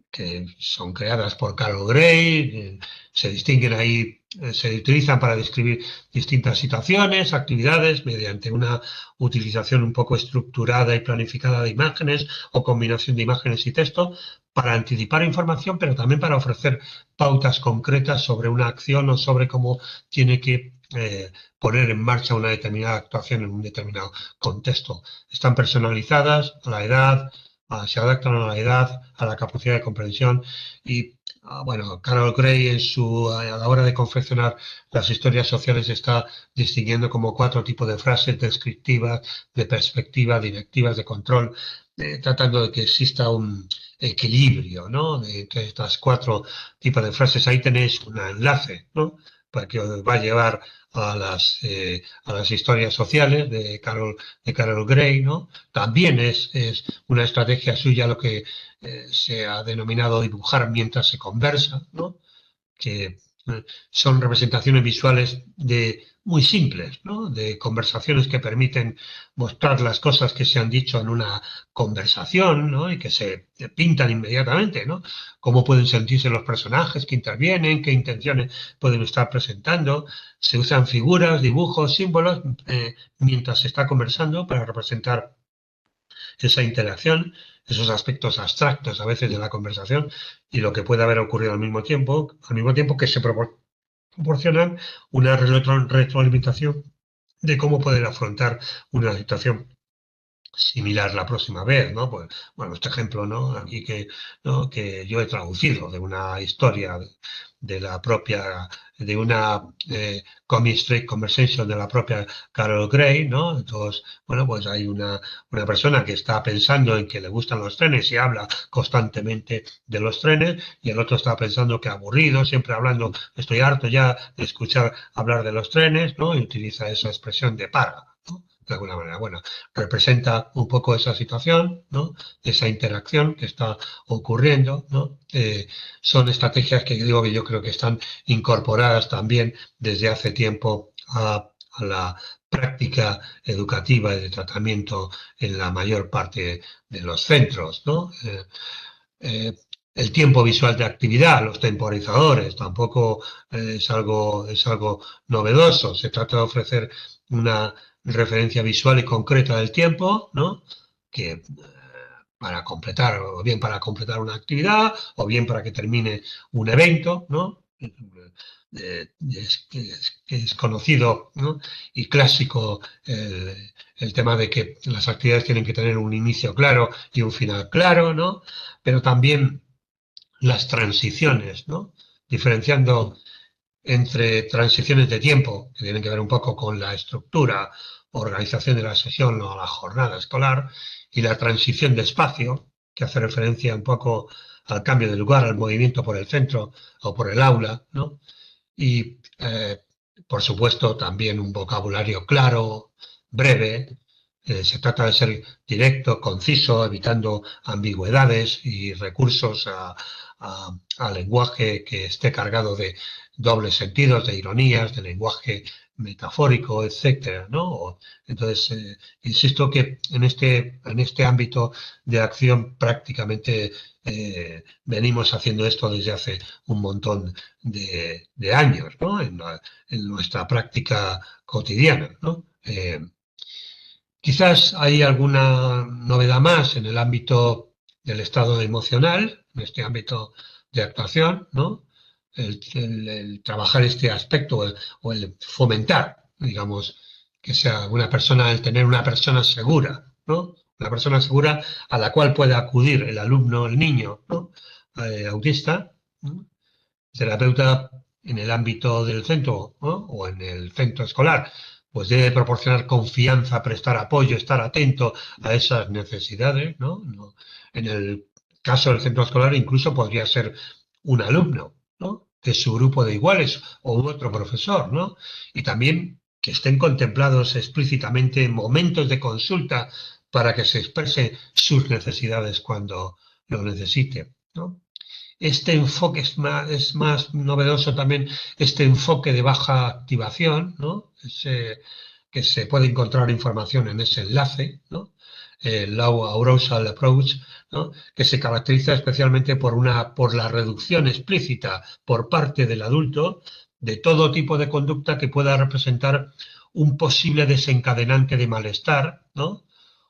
B: que son creadas por Carol Gray, se distinguen ahí, se utilizan para describir distintas situaciones, actividades, mediante una utilización un poco estructurada y planificada de imágenes o combinación de imágenes y texto, para anticipar información, pero también para ofrecer pautas concretas sobre una acción o sobre cómo tiene que poner en marcha una determinada actuación en un determinado contexto. Están personalizadas a la edad, se adaptan a la edad, a la capacidad de comprensión y, bueno, Carol Gray a la hora de confeccionar las historias sociales está distinguiendo como 4 tipos de frases descriptivas, de perspectiva, directivas, de control, tratando de que exista un equilibrio, ¿no? Entre estas 4 tipos de frases. Ahí tenéis un enlace, ¿no? Para que os va a llevar a las historias sociales de Carol Gray, ¿no? También es una estrategia suya lo que se ha denominado dibujar mientras se conversa, ¿no? Que son representaciones visuales de muy simples, ¿no? De conversaciones que permiten mostrar las cosas que se han dicho en una conversación, ¿no? Y que se pintan inmediatamente, ¿no? Cómo pueden sentirse los personajes que intervienen, qué intenciones pueden estar presentando. Se usan figuras, dibujos, símbolos mientras se está conversando para representar esa interacción, esos aspectos abstractos a veces de la conversación y lo que puede haber ocurrido al mismo tiempo que se proporcionan una retroalimentación de cómo poder afrontar una situación similar la próxima vez, ¿no? Pues, bueno, este ejemplo, ¿no? Aquí que, ¿no? Que yo he traducido de una historia de la propia, de una comic strip conversation de la propia Carol Gray, ¿no? Entonces, bueno, pues hay una persona que está pensando en que le gustan los trenes y habla constantemente de los trenes, y el otro está pensando que aburrido, siempre hablando, estoy harto ya de escuchar hablar de los trenes, ¿no? Y utiliza esa expresión de para, ¿no? De alguna manera. Bueno, representa un poco esa situación, ¿no? Esa interacción que está ocurriendo, ¿no? Son estrategias que digo que yo creo que están incorporadas también desde hace tiempo a la práctica educativa y de tratamiento en la mayor parte de los centros, ¿no? Eh, el tiempo visual de actividad, los temporizadores, tampoco es algo novedoso. Se trata de ofrecer una referencia visual y concreta del tiempo, ¿no? Que para completar, o bien para completar una actividad, o bien para que termine un evento, ¿no? Que es conocido, ¿no? Y clásico el tema de que las actividades tienen que tener un inicio claro y un final claro, ¿no? Pero también las transiciones, ¿no? Diferenciando entre transiciones de tiempo, que tienen que ver un poco con la estructura, organización de la sesión o la jornada escolar, y la transición de espacio, que hace referencia un poco al cambio de lugar, al movimiento por el centro o por el aula, ¿no? Y, por supuesto, también un vocabulario claro, breve. Se trata de ser directo, conciso, evitando ambigüedades y recursos a lenguaje que esté cargado de dobles sentidos, de ironías, de lenguaje metafórico, etcétera, ¿no? Entonces, insisto que en este ámbito de acción prácticamente venimos haciendo esto desde hace un montón de años, ¿no? En nuestra práctica cotidiana, ¿no? Quizás hay alguna novedad más en el ámbito del estado emocional, en este ámbito de actuación, ¿no? El trabajar este aspecto o el fomentar, digamos, que sea una persona, el tener una persona segura, ¿no? Una persona segura a la cual puede acudir el alumno, el niño, ¿no? Autista, ¿no? Terapeuta en el ámbito del centro, ¿no? O en el centro escolar, pues debe proporcionar confianza, prestar apoyo, estar atento a esas necesidades, ¿no? En el caso del centro escolar incluso podría ser un alumno, ¿no? De su grupo de iguales o otro profesor, ¿no? Y también que estén contemplados explícitamente momentos de consulta para que se exprese sus necesidades cuando lo necesite, ¿no? Este enfoque es más novedoso también, este enfoque de baja activación, ¿no? Que se puede encontrar información en ese enlace, ¿no? El Low Arousal Approach, ¿no? Que se caracteriza especialmente por la reducción explícita por parte del adulto de todo tipo de conducta que pueda representar un posible desencadenante de malestar, ¿no?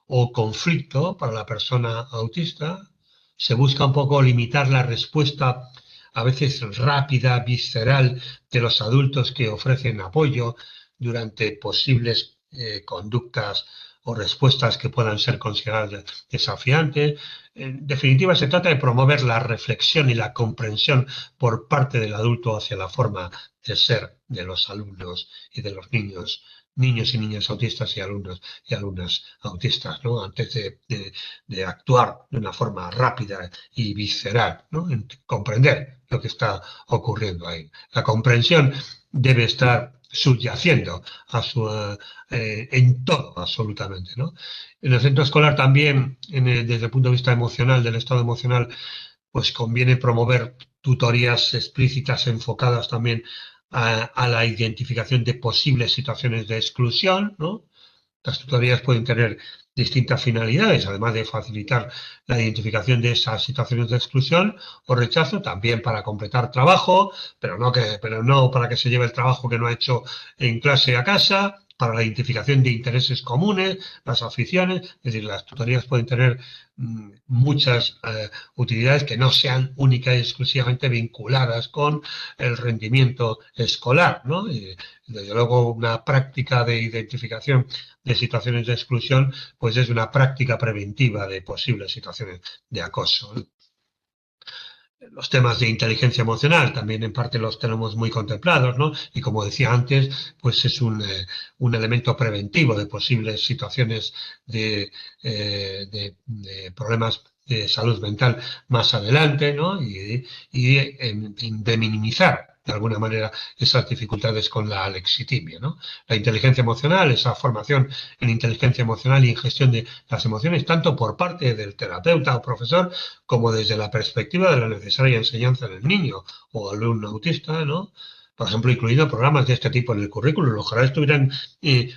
B: O conflicto para la persona autista. Se busca un poco limitar la respuesta a veces rápida, visceral, de los adultos que ofrecen apoyo durante posibles conductas o respuestas que puedan ser consideradas desafiantes. En definitiva, se trata de promover la reflexión y la comprensión por parte del adulto hacia la forma de ser de los alumnos y de los niños y niñas autistas y alumnas autistas, ¿no? Antes de actuar de una forma rápida y visceral, ¿no? En comprender lo que está ocurriendo ahí. La comprensión debe estar subyaciendo en todo, absolutamente, ¿no? En el centro escolar también, desde el punto de vista emocional, del estado emocional, pues conviene promover tutorías explícitas enfocadas también a la identificación de posibles situaciones de exclusión, ¿no? Las tutorías pueden tener distintas finalidades, además de facilitar la identificación de esas situaciones de exclusión o rechazo, también para completar trabajo, pero no para que se lleve el trabajo que no ha hecho en clase a casa, para la identificación de intereses comunes, las aficiones, es decir, las tutorías pueden tener muchas utilidades que no sean única y exclusivamente vinculadas con el rendimiento escolar, ¿no? Y, desde luego, una práctica de identificación de situaciones de exclusión, pues es una práctica preventiva de posibles situaciones de acoso, ¿no? Los temas de inteligencia emocional también en parte los tenemos muy contemplados, ¿no? Y como decía antes, pues es un elemento preventivo de posibles situaciones de problemas de salud mental más adelante, ¿no? De minimizar de alguna manera esas dificultades con la alexitimia, ¿no? La inteligencia emocional, esa formación en inteligencia emocional y en gestión de las emociones, tanto por parte del terapeuta o profesor como desde la perspectiva de la necesaria enseñanza del niño o alumno autista, ¿no? Por ejemplo, incluyendo programas de este tipo en el currículum, ojalá estuvieran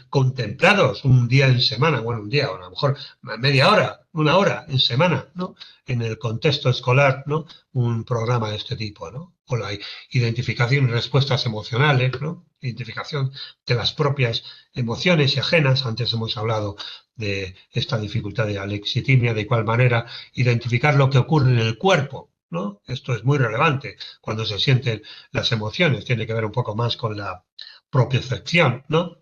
B: contemplados un día en semana, bueno, un día, o a lo mejor media hora, una hora en semana, ¿no? En el contexto escolar, ¿no? Un programa de este tipo, ¿no? O la identificación y respuestas emocionales, ¿no? Identificación de las propias emociones y ajenas. Antes hemos hablado de esta dificultad de alexitimia, de igual manera identificar lo que ocurre en el cuerpo, ¿no? Esto es muy relevante cuando se sienten las emociones, tiene que ver un poco más con la propiocepción, ¿no?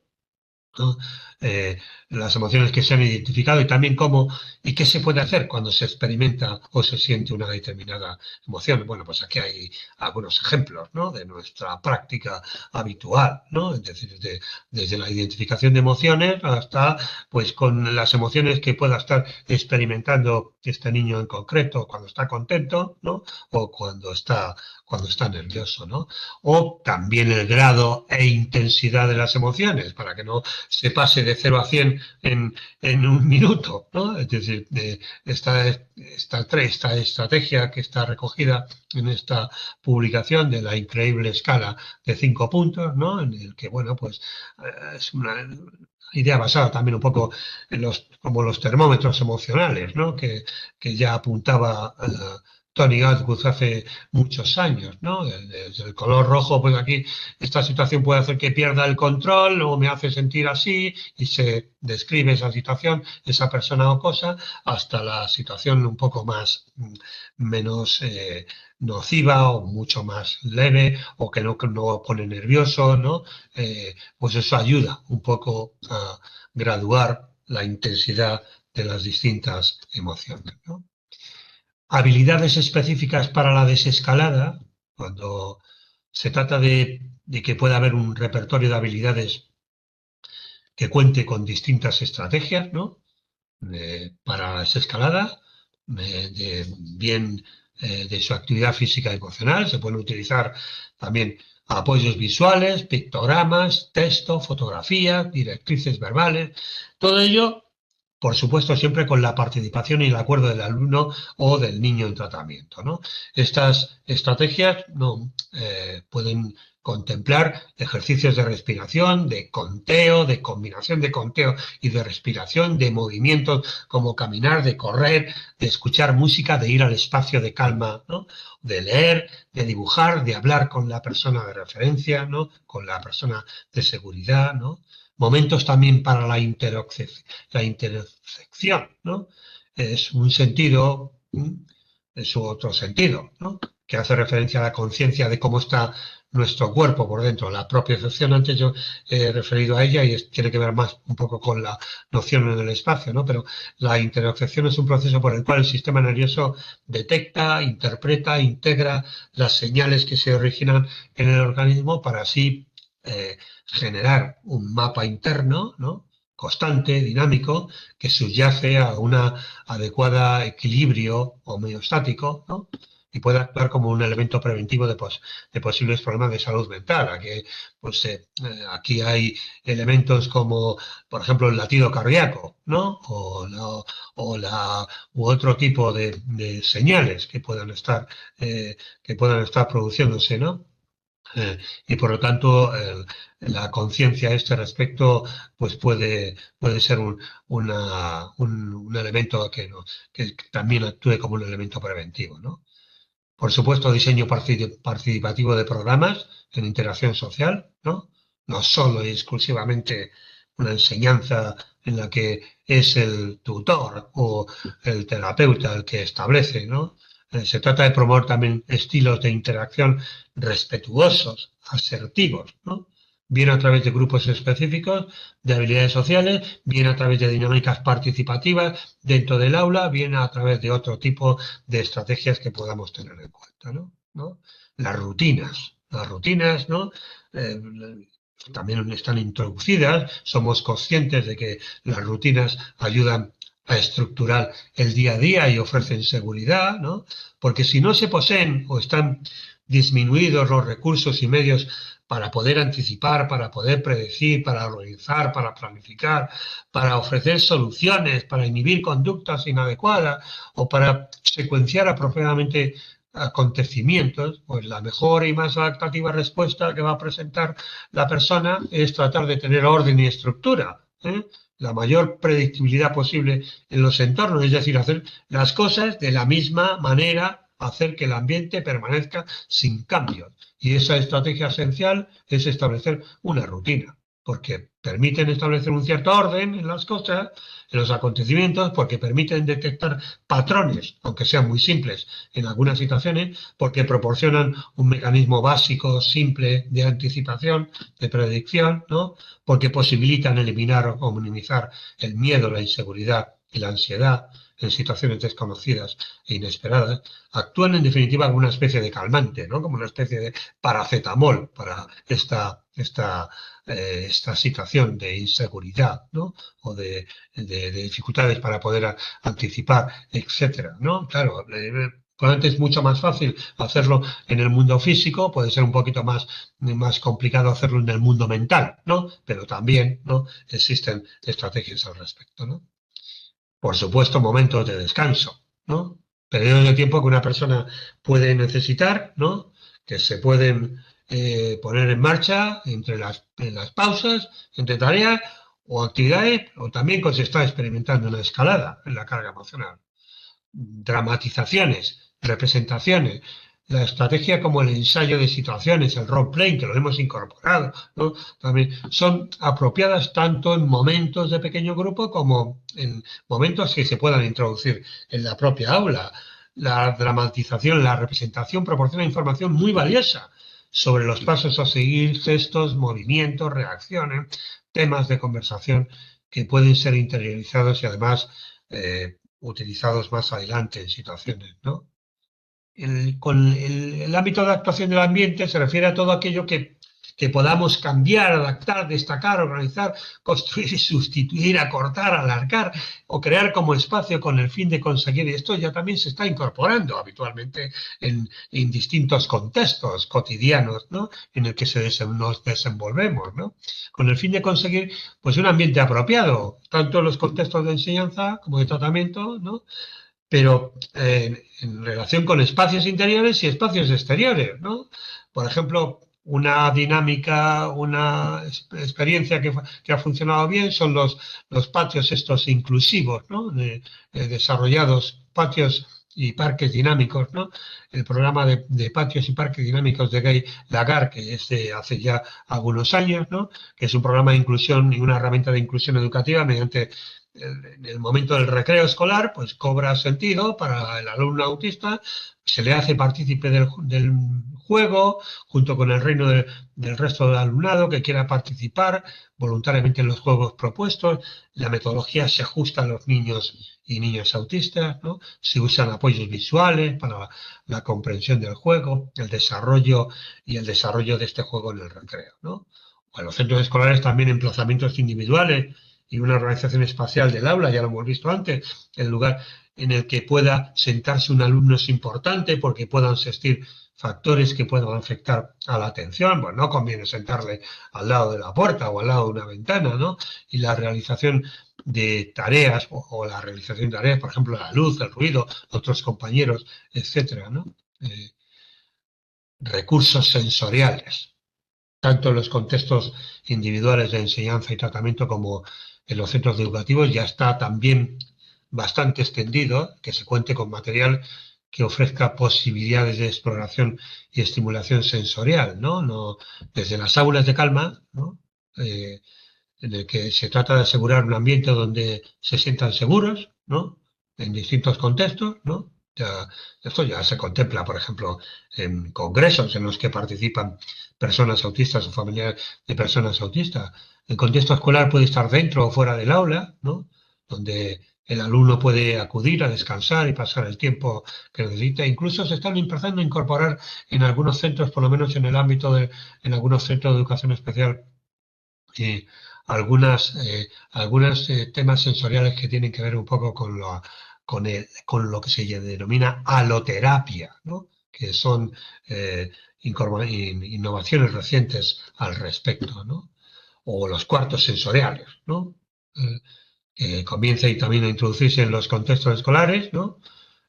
B: ¿No? Eh, las emociones que se han identificado y también cómo y qué se puede hacer cuando se experimenta o se siente una determinada emoción. Bueno, pues aquí hay algunos ejemplos, ¿no? De nuestra práctica habitual, ¿no? Es decir, desde la identificación de emociones hasta pues con las emociones que pueda estar experimentando este niño en concreto cuando está contento, ¿no? O cuando está nervioso, ¿no? O también el grado e intensidad de las emociones, para que no se pase de 0 a 100 en un minuto, ¿no? Es decir, esta estrategia que está recogida en esta publicación de la increíble escala de 5 puntos, ¿no? En el que, bueno, pues es una idea basada también un poco en como los termómetros emocionales, ¿no? Que ya apuntaba Tony Atwood hace muchos años, ¿no? Desde el color rojo, pues aquí esta situación puede hacer que pierda el control o me hace sentir así y se describe esa situación, esa persona o cosa, hasta la situación un poco más, menos nociva o mucho más leve o que no pone nervioso, ¿no? Pues eso ayuda un poco a graduar la intensidad de las distintas emociones, ¿no? Habilidades específicas para la desescalada, cuando se trata de que pueda haber un repertorio de habilidades que cuente con distintas estrategias, ¿no? Para la desescalada, bien de su actividad física y emocional. Se pueden utilizar también apoyos visuales, pictogramas, texto, fotografías, directrices verbales. Todo ello, por supuesto, siempre con la participación y el acuerdo del alumno o del niño en tratamiento, ¿no? Estas estrategias no pueden contemplar ejercicios de respiración, de conteo, de combinación de conteo y de respiración, de movimientos como caminar, de correr, de escuchar música, de ir al espacio de calma, ¿no? De leer, de dibujar, de hablar con la persona de referencia, ¿no? Con la persona de seguridad, ¿no? Momentos también para la intersección, ¿no? Es un sentido, es otro sentido, ¿no? Que hace referencia a la conciencia de cómo está nuestro cuerpo por dentro. La propiocepción, antes yo he referido a ella y tiene que ver más un poco con la noción en el espacio, ¿no? Pero la interocepción es un proceso por el cual el sistema nervioso detecta, interpreta, integra las señales que se originan en el organismo para así generar un mapa interno, ¿no? Constante, dinámico, que subyace a un adecuado equilibrio homeostático, ¿no? Y puede actuar como un elemento preventivo de posibles problemas de salud mental. Aquí hay elementos como, por ejemplo, el latido cardíaco, ¿no? U otro tipo de señales que puedan estar produciéndose, ¿no? Y por lo tanto, la conciencia a este respecto pues puede ser un elemento que también actúe como un elemento preventivo, ¿no? Por supuesto, diseño participativo de programas en interacción social, ¿no? No solo y exclusivamente una enseñanza en la que es el tutor o el terapeuta el que establece, ¿no? Se trata de promover también estilos de interacción respetuosos, asertivos, ¿no? Bien a través de grupos específicos de habilidades sociales, bien a través de dinámicas participativas dentro del aula, bien a través de otro tipo de estrategias que podamos tener en cuenta, ¿no? ¿No? Las rutinas, ¿no? Eh, también están introducidas, somos conscientes de que las rutinas ayudan a estructurar el día a día y ofrecen seguridad, ¿no? Porque si no se poseen o están disminuidos los recursos y medios para poder anticipar, para poder predecir, para organizar, para planificar, para ofrecer soluciones, para inhibir conductas inadecuadas o para secuenciar apropiadamente acontecimientos, pues la mejor y más adaptativa respuesta que va a presentar la persona es tratar de tener orden y estructura, ¿eh? La mayor predictibilidad posible en los entornos, es decir, hacer las cosas de la misma manera, hacer que el ambiente permanezca sin cambios. Y esa estrategia esencial es establecer una rutina, porque permiten establecer un cierto orden en las cosas, en los acontecimientos, porque permiten detectar patrones, aunque sean muy simples en algunas situaciones, porque proporcionan un mecanismo básico, simple de anticipación, de predicción, ¿no? Porque posibilitan eliminar o minimizar el miedo, la inseguridad y la ansiedad en situaciones desconocidas e inesperadas, actúan en definitiva como una especie de calmante, ¿no? Como una especie de paracetamol para esta situación de inseguridad, ¿no? O de dificultades para poder anticipar, etcétera, ¿no? Claro, probablemente es mucho más fácil hacerlo en el mundo físico, puede ser un poquito más complicado hacerlo en el mundo mental, ¿no? Pero también, ¿no? Existen estrategias al respecto, ¿no? Por supuesto, momentos de descanso, ¿no? Periodos de tiempo que una persona puede necesitar, ¿no? Que se pueden poner en marcha en las pausas, entre tareas o actividades, o también cuando se está experimentando una escalada en la carga emocional. Dramatizaciones, representaciones, la estrategia como el ensayo de situaciones, el role-playing, que lo hemos incorporado, ¿no? También son apropiadas tanto en momentos de pequeño grupo como en momentos que se puedan introducir en la propia aula. La dramatización, la representación proporciona información muy valiosa sobre los pasos a seguir, gestos, movimientos, reacciones, temas de conversación que pueden ser interiorizados y además utilizados más adelante en situaciones, ¿no? El ámbito de actuación del ambiente se refiere a todo aquello que podamos cambiar, adaptar, destacar, organizar, construir, sustituir, acortar, alargar o crear como espacio con el fin de conseguir. Esto ya también se está incorporando habitualmente en distintos contextos cotidianos, ¿no? En el que nos desenvolvemos, ¿no? Con el fin de conseguir pues, un ambiente apropiado, tanto en los contextos de enseñanza como de tratamiento, ¿no? Pero en relación con espacios interiores y espacios exteriores, ¿no? Por ejemplo, una dinámica, una experiencia que ha funcionado bien son los patios estos inclusivos, ¿no? Desarrollados patios y parques dinámicos, ¿no? El programa de patios y parques dinámicos de Gay Lagar, que es de hace ya algunos años, ¿no? Que es un programa de inclusión y una herramienta de inclusión educativa mediante en el momento del recreo escolar, pues cobra sentido para el alumno autista, se le hace partícipe del juego, junto con el reino del resto del alumnado que quiera participar voluntariamente en los juegos propuestos. La metodología se ajusta a los niños y niñas autistas, ¿no? Se usan apoyos visuales para la comprensión del juego, el desarrollo de este juego en el recreo, ¿no? O en los centros escolares también emplazamientos individuales y una organización espacial del aula, ya lo hemos visto antes, el lugar en el que pueda sentarse un alumno es importante porque puedan existir factores que puedan afectar a la atención, pues no conviene sentarle al lado de la puerta o al lado de una ventana, ¿no? Y la realización de tareas o la realización de tareas, por ejemplo, la luz, el ruido, otros compañeros, etcétera, ¿no? recursos sensoriales, tanto en los contextos individuales de enseñanza y tratamiento como en los centros educativos. Ya está también bastante extendido que se cuente con material que ofrezca posibilidades de exploración y estimulación sensorial, ¿no? Desde las aulas de calma, ¿no? En el que se trata de asegurar un ambiente donde se sientan seguros, ¿no? En distintos contextos, ¿no? Esto ya se contempla, por ejemplo, en congresos en los que participan personas autistas o familiares de personas autistas. El contexto escolar puede estar dentro o fuera del aula, ¿no? Donde el alumno puede acudir a descansar y pasar el tiempo que necesita. Incluso se están empezando a incorporar en algunos centros, por lo menos en el ámbito en algunos centros de educación especial, eh, algunos temas sensoriales que tienen que ver un poco con lo que se denomina aloterapia, ¿no? Que son innovaciones recientes al respecto, ¿no? O los cuartos sensoriales, ¿no? Eh, que comienza y también a introducirse en los contextos escolares, ¿no?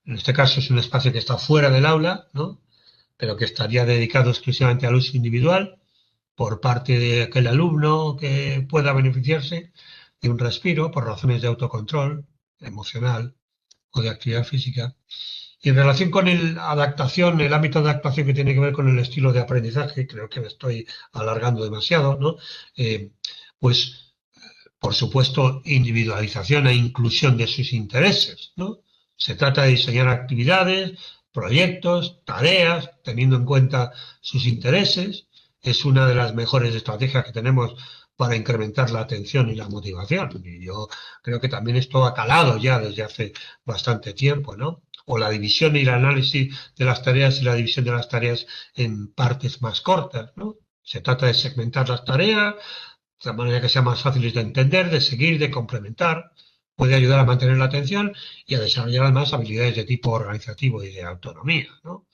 B: En este caso es un espacio que está fuera del aula, ¿no? Pero que estaría dedicado exclusivamente al uso individual por parte de aquel alumno que pueda beneficiarse de un respiro por razones de autocontrol emocional o de actividad física. Y en relación con el ámbito de adaptación que tiene que ver con el estilo de aprendizaje, creo que me estoy alargando demasiado, ¿no? Eh, pues, por supuesto, individualización e inclusión de sus intereses, ¿no? Se trata de diseñar actividades, proyectos, tareas, teniendo en cuenta sus intereses. Es una de las mejores estrategias que tenemos para incrementar la atención y la motivación. Y yo creo que también esto ha calado ya desde hace bastante tiempo, ¿no? O la división y el análisis de las tareas y la división de las tareas en partes más cortas, ¿no? Se trata de segmentar las tareas de manera que sean más fáciles de entender, de seguir, de complementar. Puede ayudar a mantener la atención y a desarrollar además habilidades de tipo organizativo y de autonomía, ¿no?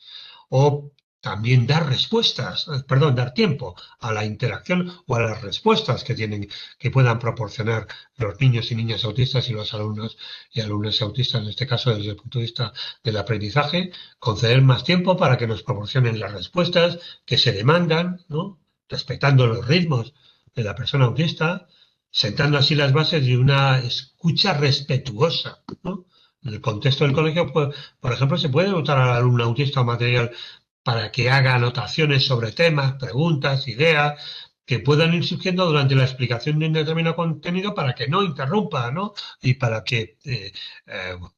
B: O también dar respuestas, perdón, dar tiempo a la interacción o a las respuestas que puedan proporcionar los niños y niñas autistas y los alumnos y alumnas autistas, en este caso desde el punto de vista del aprendizaje, conceder más tiempo para que nos proporcionen las respuestas que se demandan, ¿no? Respetando los ritmos de la persona autista, sentando así las bases de una escucha respetuosa, ¿no? En el contexto del colegio, pues, por ejemplo, se puede dotar al alumno autista material para que haga anotaciones sobre temas, preguntas, ideas, que puedan ir surgiendo durante la explicación de un determinado contenido para que no interrumpa, ¿no? Y para que,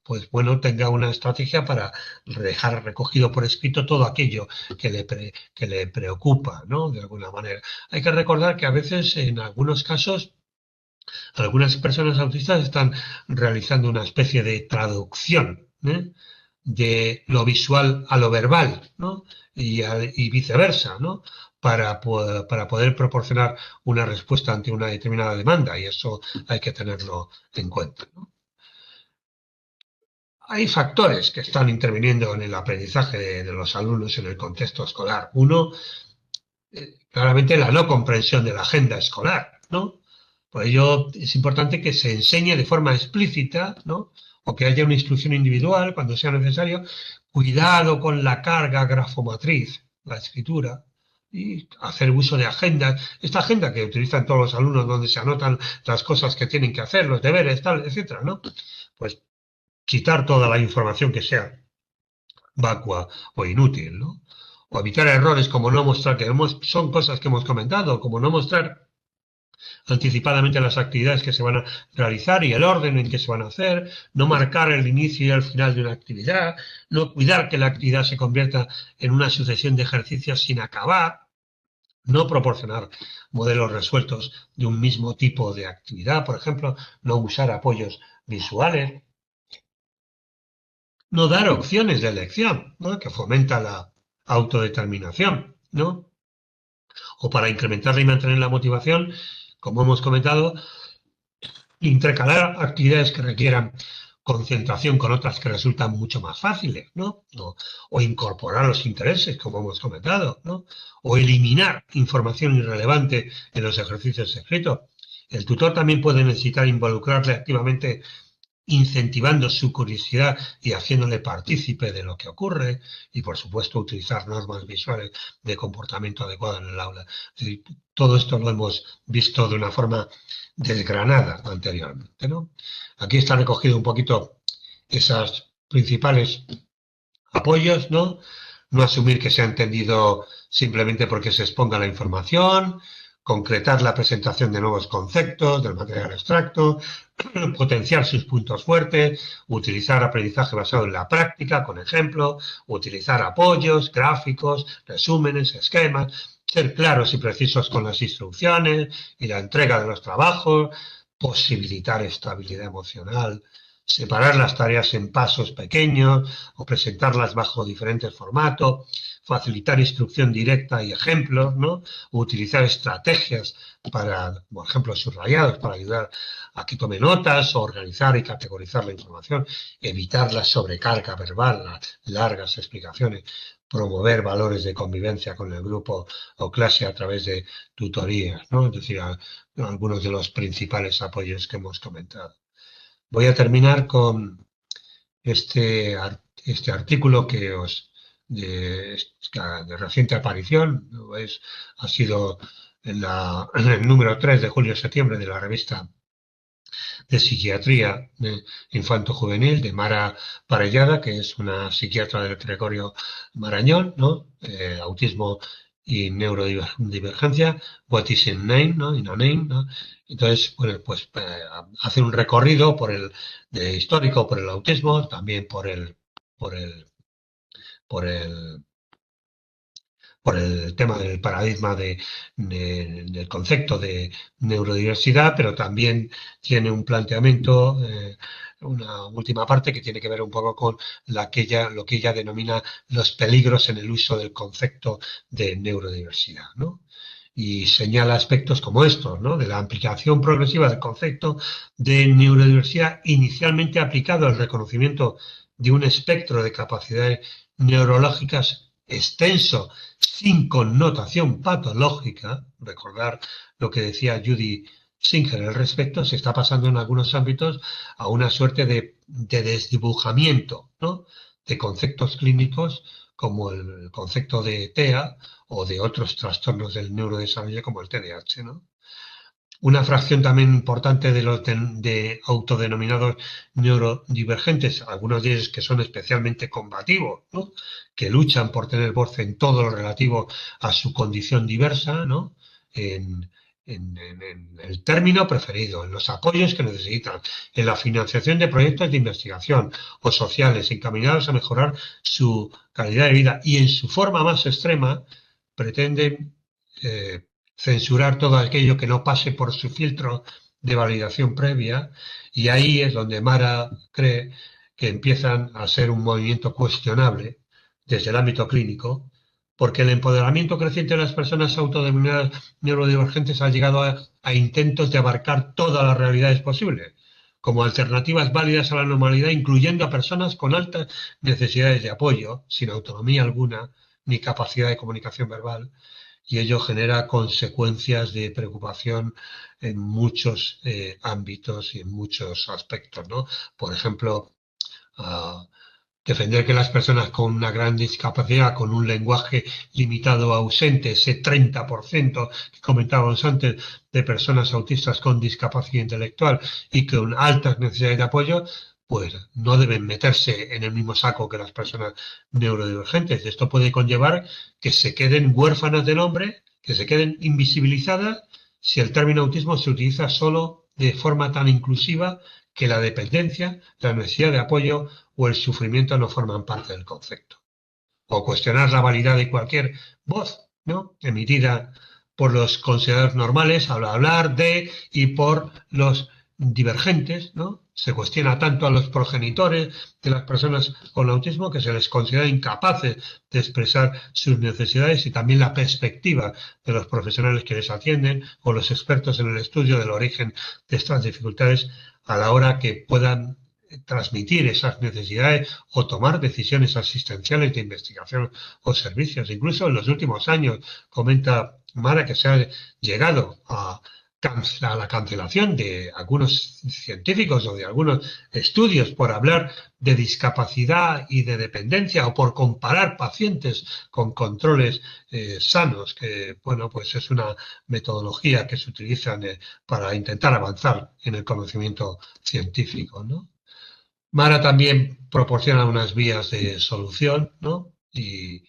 B: pues bueno, tenga una estrategia para dejar recogido por escrito todo aquello que le preocupa, ¿no? De alguna manera. Hay que recordar que a veces, en algunos casos, algunas personas autistas están realizando una especie de traducción, ¿eh? De lo visual a lo verbal, ¿no? Y viceversa, ¿no? Para poder proporcionar una respuesta ante una determinada demanda, y eso hay que tenerlo en cuenta, ¿no? Hay factores que están interviniendo en el aprendizaje de los alumnos en el contexto escolar. Uno, claramente la no comprensión de la agenda escolar, ¿no? Por ello es importante que se enseñe de forma explícita, ¿no? O que haya una instrucción individual cuando sea necesario. Cuidado con la carga grafomatriz, la escritura, y hacer uso de agendas. Esta agenda que utilizan todos los alumnos donde se anotan las cosas que tienen que hacer, los deberes, tal, etcétera, ¿no? Pues quitar toda la información que sea vacua o inútil, ¿no? O evitar errores como no mostrar, son cosas que hemos comentado, como no mostrar anticipadamente las actividades que se van a realizar y el orden en que se van a hacer, no marcar el inicio y el final de una actividad, no cuidar que la actividad se convierta en una sucesión de ejercicios sin acabar, no proporcionar modelos resueltos de un mismo tipo de actividad, por ejemplo, no usar apoyos visuales, no dar opciones de elección, ¿no? Que fomenta la autodeterminación, ¿no? O para incrementar y mantener la motivación, como hemos comentado, intercalar actividades que requieran concentración con otras que resultan mucho más fáciles, ¿no? O incorporar los intereses, como hemos comentado, ¿no? O eliminar información irrelevante en los ejercicios escritos. El tutor también puede necesitar involucrarle activamente incentivando su curiosidad y haciéndole partícipe de lo que ocurre, y por supuesto utilizar normas visuales de comportamiento adecuado en el aula. Es decir, todo esto lo hemos visto de una forma desgranada anteriormente, ¿no? Aquí está recogido un poquito esas principales apoyos, ¿no? No asumir que se ha entendido simplemente porque se exponga la información, concretar la presentación de nuevos conceptos del material abstracto, potenciar sus puntos fuertes, utilizar aprendizaje basado en la práctica, con ejemplo, utilizar apoyos, gráficos, resúmenes, esquemas, ser claros y precisos con las instrucciones y la entrega de los trabajos, posibilitar estabilidad emocional, separar las tareas en pasos pequeños o presentarlas bajo diferentes formatos, facilitar instrucción directa y ejemplos, ¿no? Utilizar estrategias para, por ejemplo, subrayados para ayudar a que tome notas, o organizar y categorizar la información, evitar la sobrecarga verbal, las largas explicaciones, promover valores de convivencia con el grupo o clase a través de tutorías, ¿no? Es decir, algunos de los principales apoyos que hemos comentado. Voy a terminar con este artículo que de reciente aparición, ha sido en el número 3 de julio-septiembre de la revista de psiquiatría infanto-juvenil de Mara Parellada, que es una psiquiatra del Gregorio Marañón, ¿no? Autismo y neurodivergencia, What is in name, ¿no? In a name, ¿no? Entonces, bueno, pues hace un recorrido histórico por el autismo, también por el, por el por el tema del paradigma del concepto de neurodiversidad, pero también tiene un planteamiento, una última parte que tiene que ver un poco con lo que ella denomina los peligros en el uso del concepto de neurodiversidad, ¿no? Y señala aspectos como estos, ¿no? De la aplicación progresiva del concepto de neurodiversidad inicialmente aplicado al reconocimiento de un espectro de capacidades neurológicas extenso, sin connotación patológica. Recordar lo que decía Judy Singer al respecto, se está pasando en algunos ámbitos a una suerte de desdibujamiento, ¿no? De conceptos clínicos como el concepto de TEA o de otros trastornos del neurodesarrollo como el TDAH, ¿no? Una fracción también importante de los autodenominados neurodivergentes, algunos de ellos que son especialmente combativos, ¿no? Que luchan por tener voz en todo lo relativo a su condición diversa, ¿no? En el término preferido, en los apoyos que necesitan, en la financiación de proyectos de investigación o sociales encaminados a mejorar su calidad de vida y en su forma más extrema pretenden censurar todo aquello que no pase por su filtro de validación previa, y ahí es donde Mara cree que empiezan a ser un movimiento cuestionable desde el ámbito clínico, porque el empoderamiento creciente de las personas autodenominadas neurodivergentes ha llegado a intentos de abarcar todas las realidades posibles, como alternativas válidas a la normalidad, incluyendo a personas con altas necesidades de apoyo, sin autonomía alguna ni capacidad de comunicación verbal, y ello genera consecuencias de preocupación en muchos ámbitos y en muchos aspectos, ¿no? Por ejemplo, uh, defender que las personas con una gran discapacidad, con un lenguaje limitado o ausente, ese 30% que comentábamos antes de personas autistas con discapacidad intelectual y con altas necesidades de apoyo, pues no deben meterse en el mismo saco que las personas neurodivergentes. Esto puede conllevar que se queden huérfanas de nombre, que se queden invisibilizadas si el término autismo se utiliza solo de forma tan inclusiva que la dependencia, la necesidad de apoyo o el sufrimiento no forman parte del concepto. O cuestionar la validad de cualquier voz, ¿no? Emitida por los considerados normales al hablar de y por los divergentes, ¿no? Se cuestiona tanto a los progenitores de las personas con autismo que se les considera incapaces de expresar sus necesidades, y también la perspectiva de los profesionales que les atienden o los expertos en el estudio del origen de estas dificultades a la hora que puedan transmitir esas necesidades o tomar decisiones asistenciales de investigación o servicios. Incluso en los últimos años, comenta Mara, que se ha llegado a a la cancelación de algunos científicos o de algunos estudios por hablar de discapacidad y de dependencia o por comparar pacientes con controles sanos, que bueno, pues es una metodología que se utiliza para intentar avanzar en el conocimiento científico, ¿no? Mara también proporciona unas vías de solución, ¿no? Y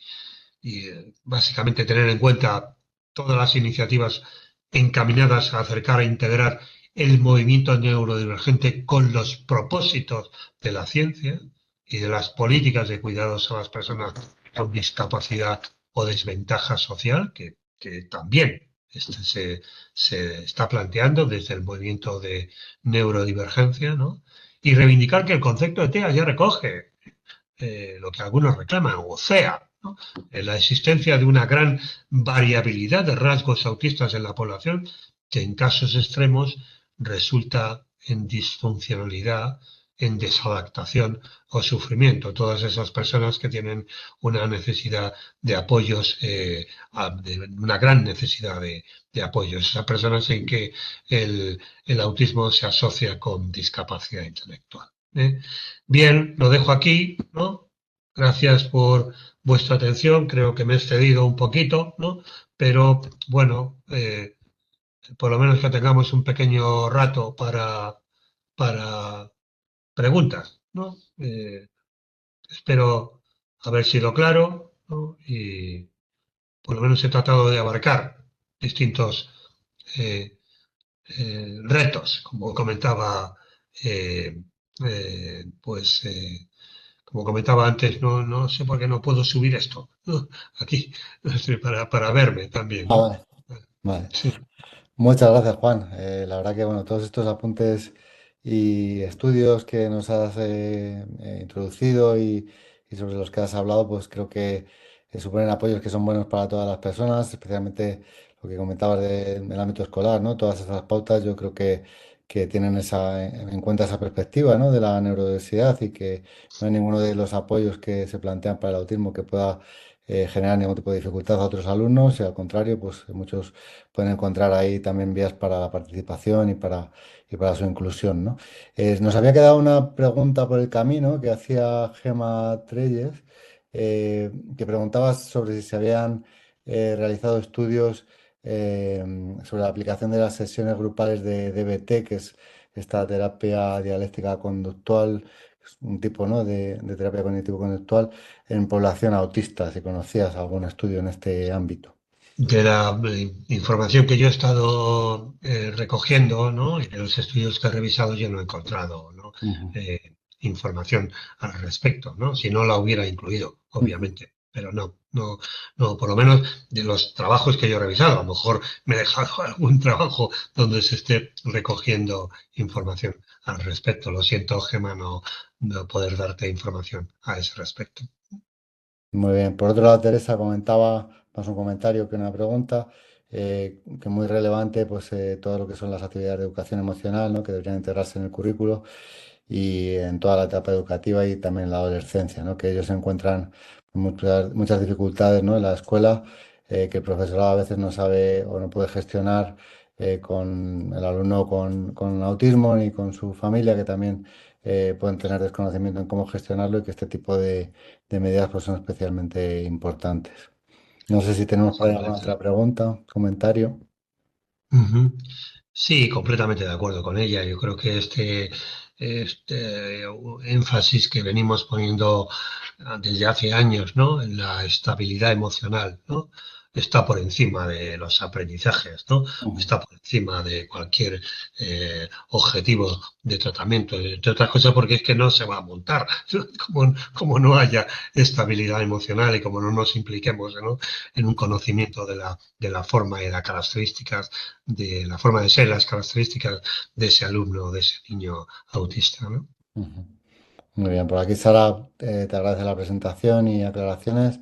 B: básicamente tener en cuenta todas las iniciativas encaminadas a acercar e integrar el movimiento neurodivergente con los propósitos de la ciencia y de las políticas de cuidados a las personas con discapacidad o desventaja social, que también se está planteando desde el movimiento de neurodivergencia, ¿no? Y reivindicar que el concepto de TEA ya recoge lo que algunos reclaman, o sea, ¿no? La existencia de una gran variabilidad de rasgos autistas en la población que en casos extremos resulta en disfuncionalidad, en desadaptación o sufrimiento. Todas esas personas que tienen una necesidad de apoyos, una gran necesidad de apoyos. Esas personas en que el autismo se asocia con discapacidad intelectual. ¿Eh? Bien, lo dejo aquí, ¿no? Gracias por vuestra atención. Creo que me he excedido un poquito, ¿no? Pero bueno, por lo menos que tengamos un pequeño rato para preguntas, ¿no? Espero haber sido claro, ¿no? Y por lo menos he tratado de abarcar distintos eh, retos, como comentaba, eh, pues. Como comentaba antes, no sé por qué no puedo subir esto, ¿no? Aquí, para verme también,
A: Ah,
B: ¿no?
A: vale. Vale.
B: Sí,
A: Muchas gracias, Juan. La verdad que bueno, todos estos apuntes y estudios que nos has introducido y sobre los que has hablado, pues creo que suponen apoyos que son buenos para todas las personas, especialmente lo que comentabas del ámbito escolar, ¿no? Todas esas pautas yo creo que tienen en cuenta esa perspectiva, ¿no? De la neurodiversidad y que no hay ninguno de los apoyos que se plantean para el autismo que pueda generar ningún tipo de dificultad a otros alumnos y al contrario, pues muchos pueden encontrar ahí también vías para la participación y para su inclusión, ¿no? Nos había quedado una pregunta por el camino que hacía Gema Treyes, que preguntaba sobre si se habían realizado estudios eh, sobre la aplicación de las sesiones grupales de DBT, que es esta terapia dialéctica conductual, es un tipo, ¿no? de terapia cognitivo-conductual en población autista, si conocías algún estudio en este ámbito.
B: de la información que yo he estado recogiendo, ¿no? Y de los estudios que he revisado, yo no he encontrado, ¿no?
A: Ujú.
B: Información al respecto, ¿no? Si no la hubiera incluido,
A: Ujú.
B: obviamente. Pero no, por lo menos de los trabajos que yo he revisado. A lo mejor me he dejado algún trabajo donde se esté recogiendo información al respecto. Lo siento, Gemma, no poder darte información a ese respecto.
A: Muy bien. Por otro lado, Teresa comentaba, más un comentario que una pregunta, que muy relevante, pues todo lo que son las actividades de educación emocional, ¿no? Que deberían integrarse en el currículo y en toda la etapa educativa y también en la adolescencia, ¿no? Que ellos se encuentran con muchas dificultades, ¿no? En la escuela, que el profesorado a veces no sabe o no puede gestionar con el alumno con autismo ni con su familia, que también pueden tener desconocimiento en cómo gestionarlo y que este tipo de medidas pues, son especialmente importantes. No sé si tenemos por ahí alguna
B: Correcto.
A: otra pregunta, comentario.
B: Ujú. Sí, completamente de acuerdo con ella. Yo creo que este énfasis que venimos poniendo desde hace años, ¿no? En la estabilidad emocional, ¿no? Está por encima de los aprendizajes, ¿no?
A: Ujú.
B: Está por encima de cualquier objetivo de tratamiento, entre otras cosas porque es que no se va a montar, ¿no? Como no haya estabilidad emocional y como no nos impliquemos, ¿no? En un conocimiento de la forma y las características de la forma de ser, las características de ese alumno, de ese niño autista, ¿no?
A: Ujú. Muy bien, por aquí Sara te agradece la presentación y aclaraciones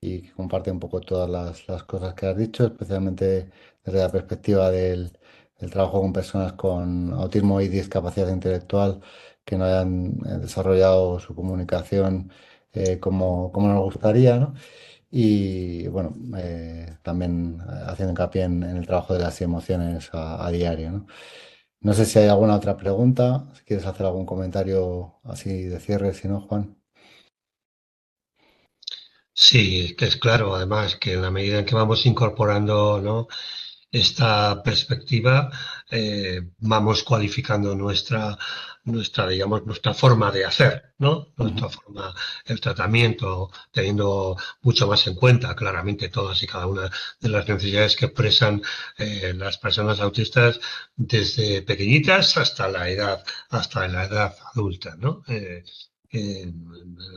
A: y que comparte un poco todas las cosas que has dicho, especialmente desde la perspectiva del trabajo con personas con autismo y discapacidad intelectual que no hayan desarrollado su comunicación como nos gustaría, ¿no? y bueno, también haciendo hincapié en el trabajo de las emociones a diario, ¿no? No sé si hay alguna otra pregunta, si quieres hacer algún comentario así de cierre, si no, Juan.
B: Sí, que es claro, además, que en la medida en que vamos incorporando, ¿no?, esta perspectiva, vamos cualificando digamos, nuestra forma de hacer, ¿no?
A: Ujú.
B: Nuestra forma, el tratamiento, teniendo mucho más en cuenta claramente todas y cada una de las necesidades que expresan las personas autistas desde pequeñitas hasta la edad adulta, ¿no? Eh,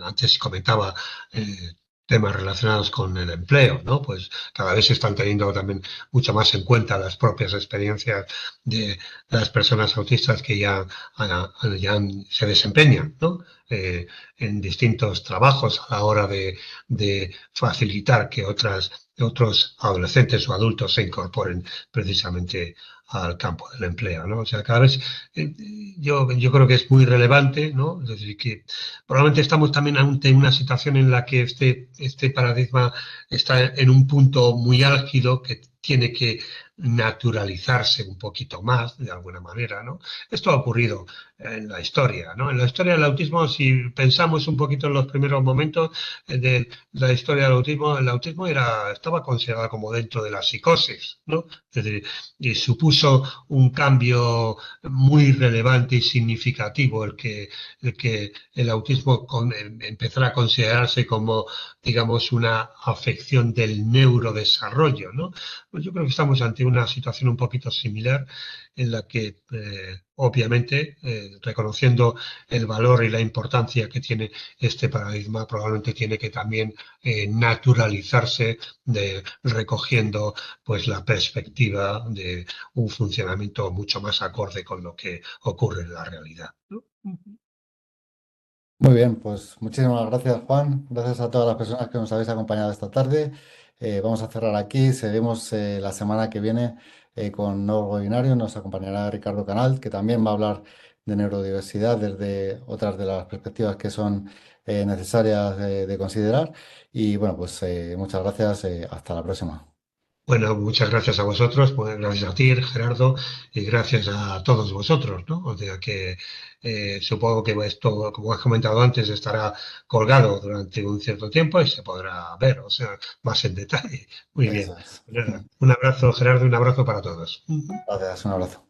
B: Antes comentaba eh, temas relacionados con el empleo, ¿no? Pues cada vez se están teniendo también mucho más en cuenta las propias experiencias de las personas autistas que se desempeñan, ¿no? En distintos trabajos a la hora de facilitar que otros adolescentes o adultos se incorporen precisamente al campo del empleo, ¿no? O sea, cada vez yo creo que es muy relevante, ¿no? Es decir, que probablemente estamos también ante una situación en la que este paradigma está en un punto muy álgido que tiene que naturalizarse un poquito más, de alguna manera, ¿no? Esto ha ocurrido en la historia, ¿no? En la historia del autismo, si pensamos un poquito en los primeros momentos de la historia del autismo, el autismo estaba considerado como dentro de la psicosis, ¿no? Es decir, y supuso un cambio muy relevante y significativo el que el autismo empezara a considerarse como, digamos, una afección del neurodesarrollo, ¿no? Pues yo creo que estamos ante una situación un poquito similar en la que, obviamente, reconociendo el valor y la importancia que tiene este paradigma, probablemente tiene que también naturalizarse recogiendo pues la perspectiva de un funcionamiento mucho más acorde con lo que ocurre en la realidad, ¿no?
A: Muy bien, pues muchísimas gracias, Juan. Gracias a todas las personas que nos habéis acompañado esta tarde. Vamos a cerrar aquí. Seguimos la semana que viene con nuevo webinario. Nos acompañará Ricardo Canal, que también va a hablar de neurodiversidad desde otras de las perspectivas que son necesarias de considerar. Y bueno, pues muchas gracias. Hasta la próxima.
B: Bueno, muchas gracias a vosotros, pues gracias a ti, Gerardo, y gracias a todos vosotros, ¿no? O sea que supongo que esto, como has comentado antes, estará colgado durante un cierto tiempo y se podrá ver, o sea, más en detalle. Muy bien.
A: Eso es.
B: Pues nada, un abrazo, Gerardo, y un abrazo para todos.
A: Gracias, un abrazo.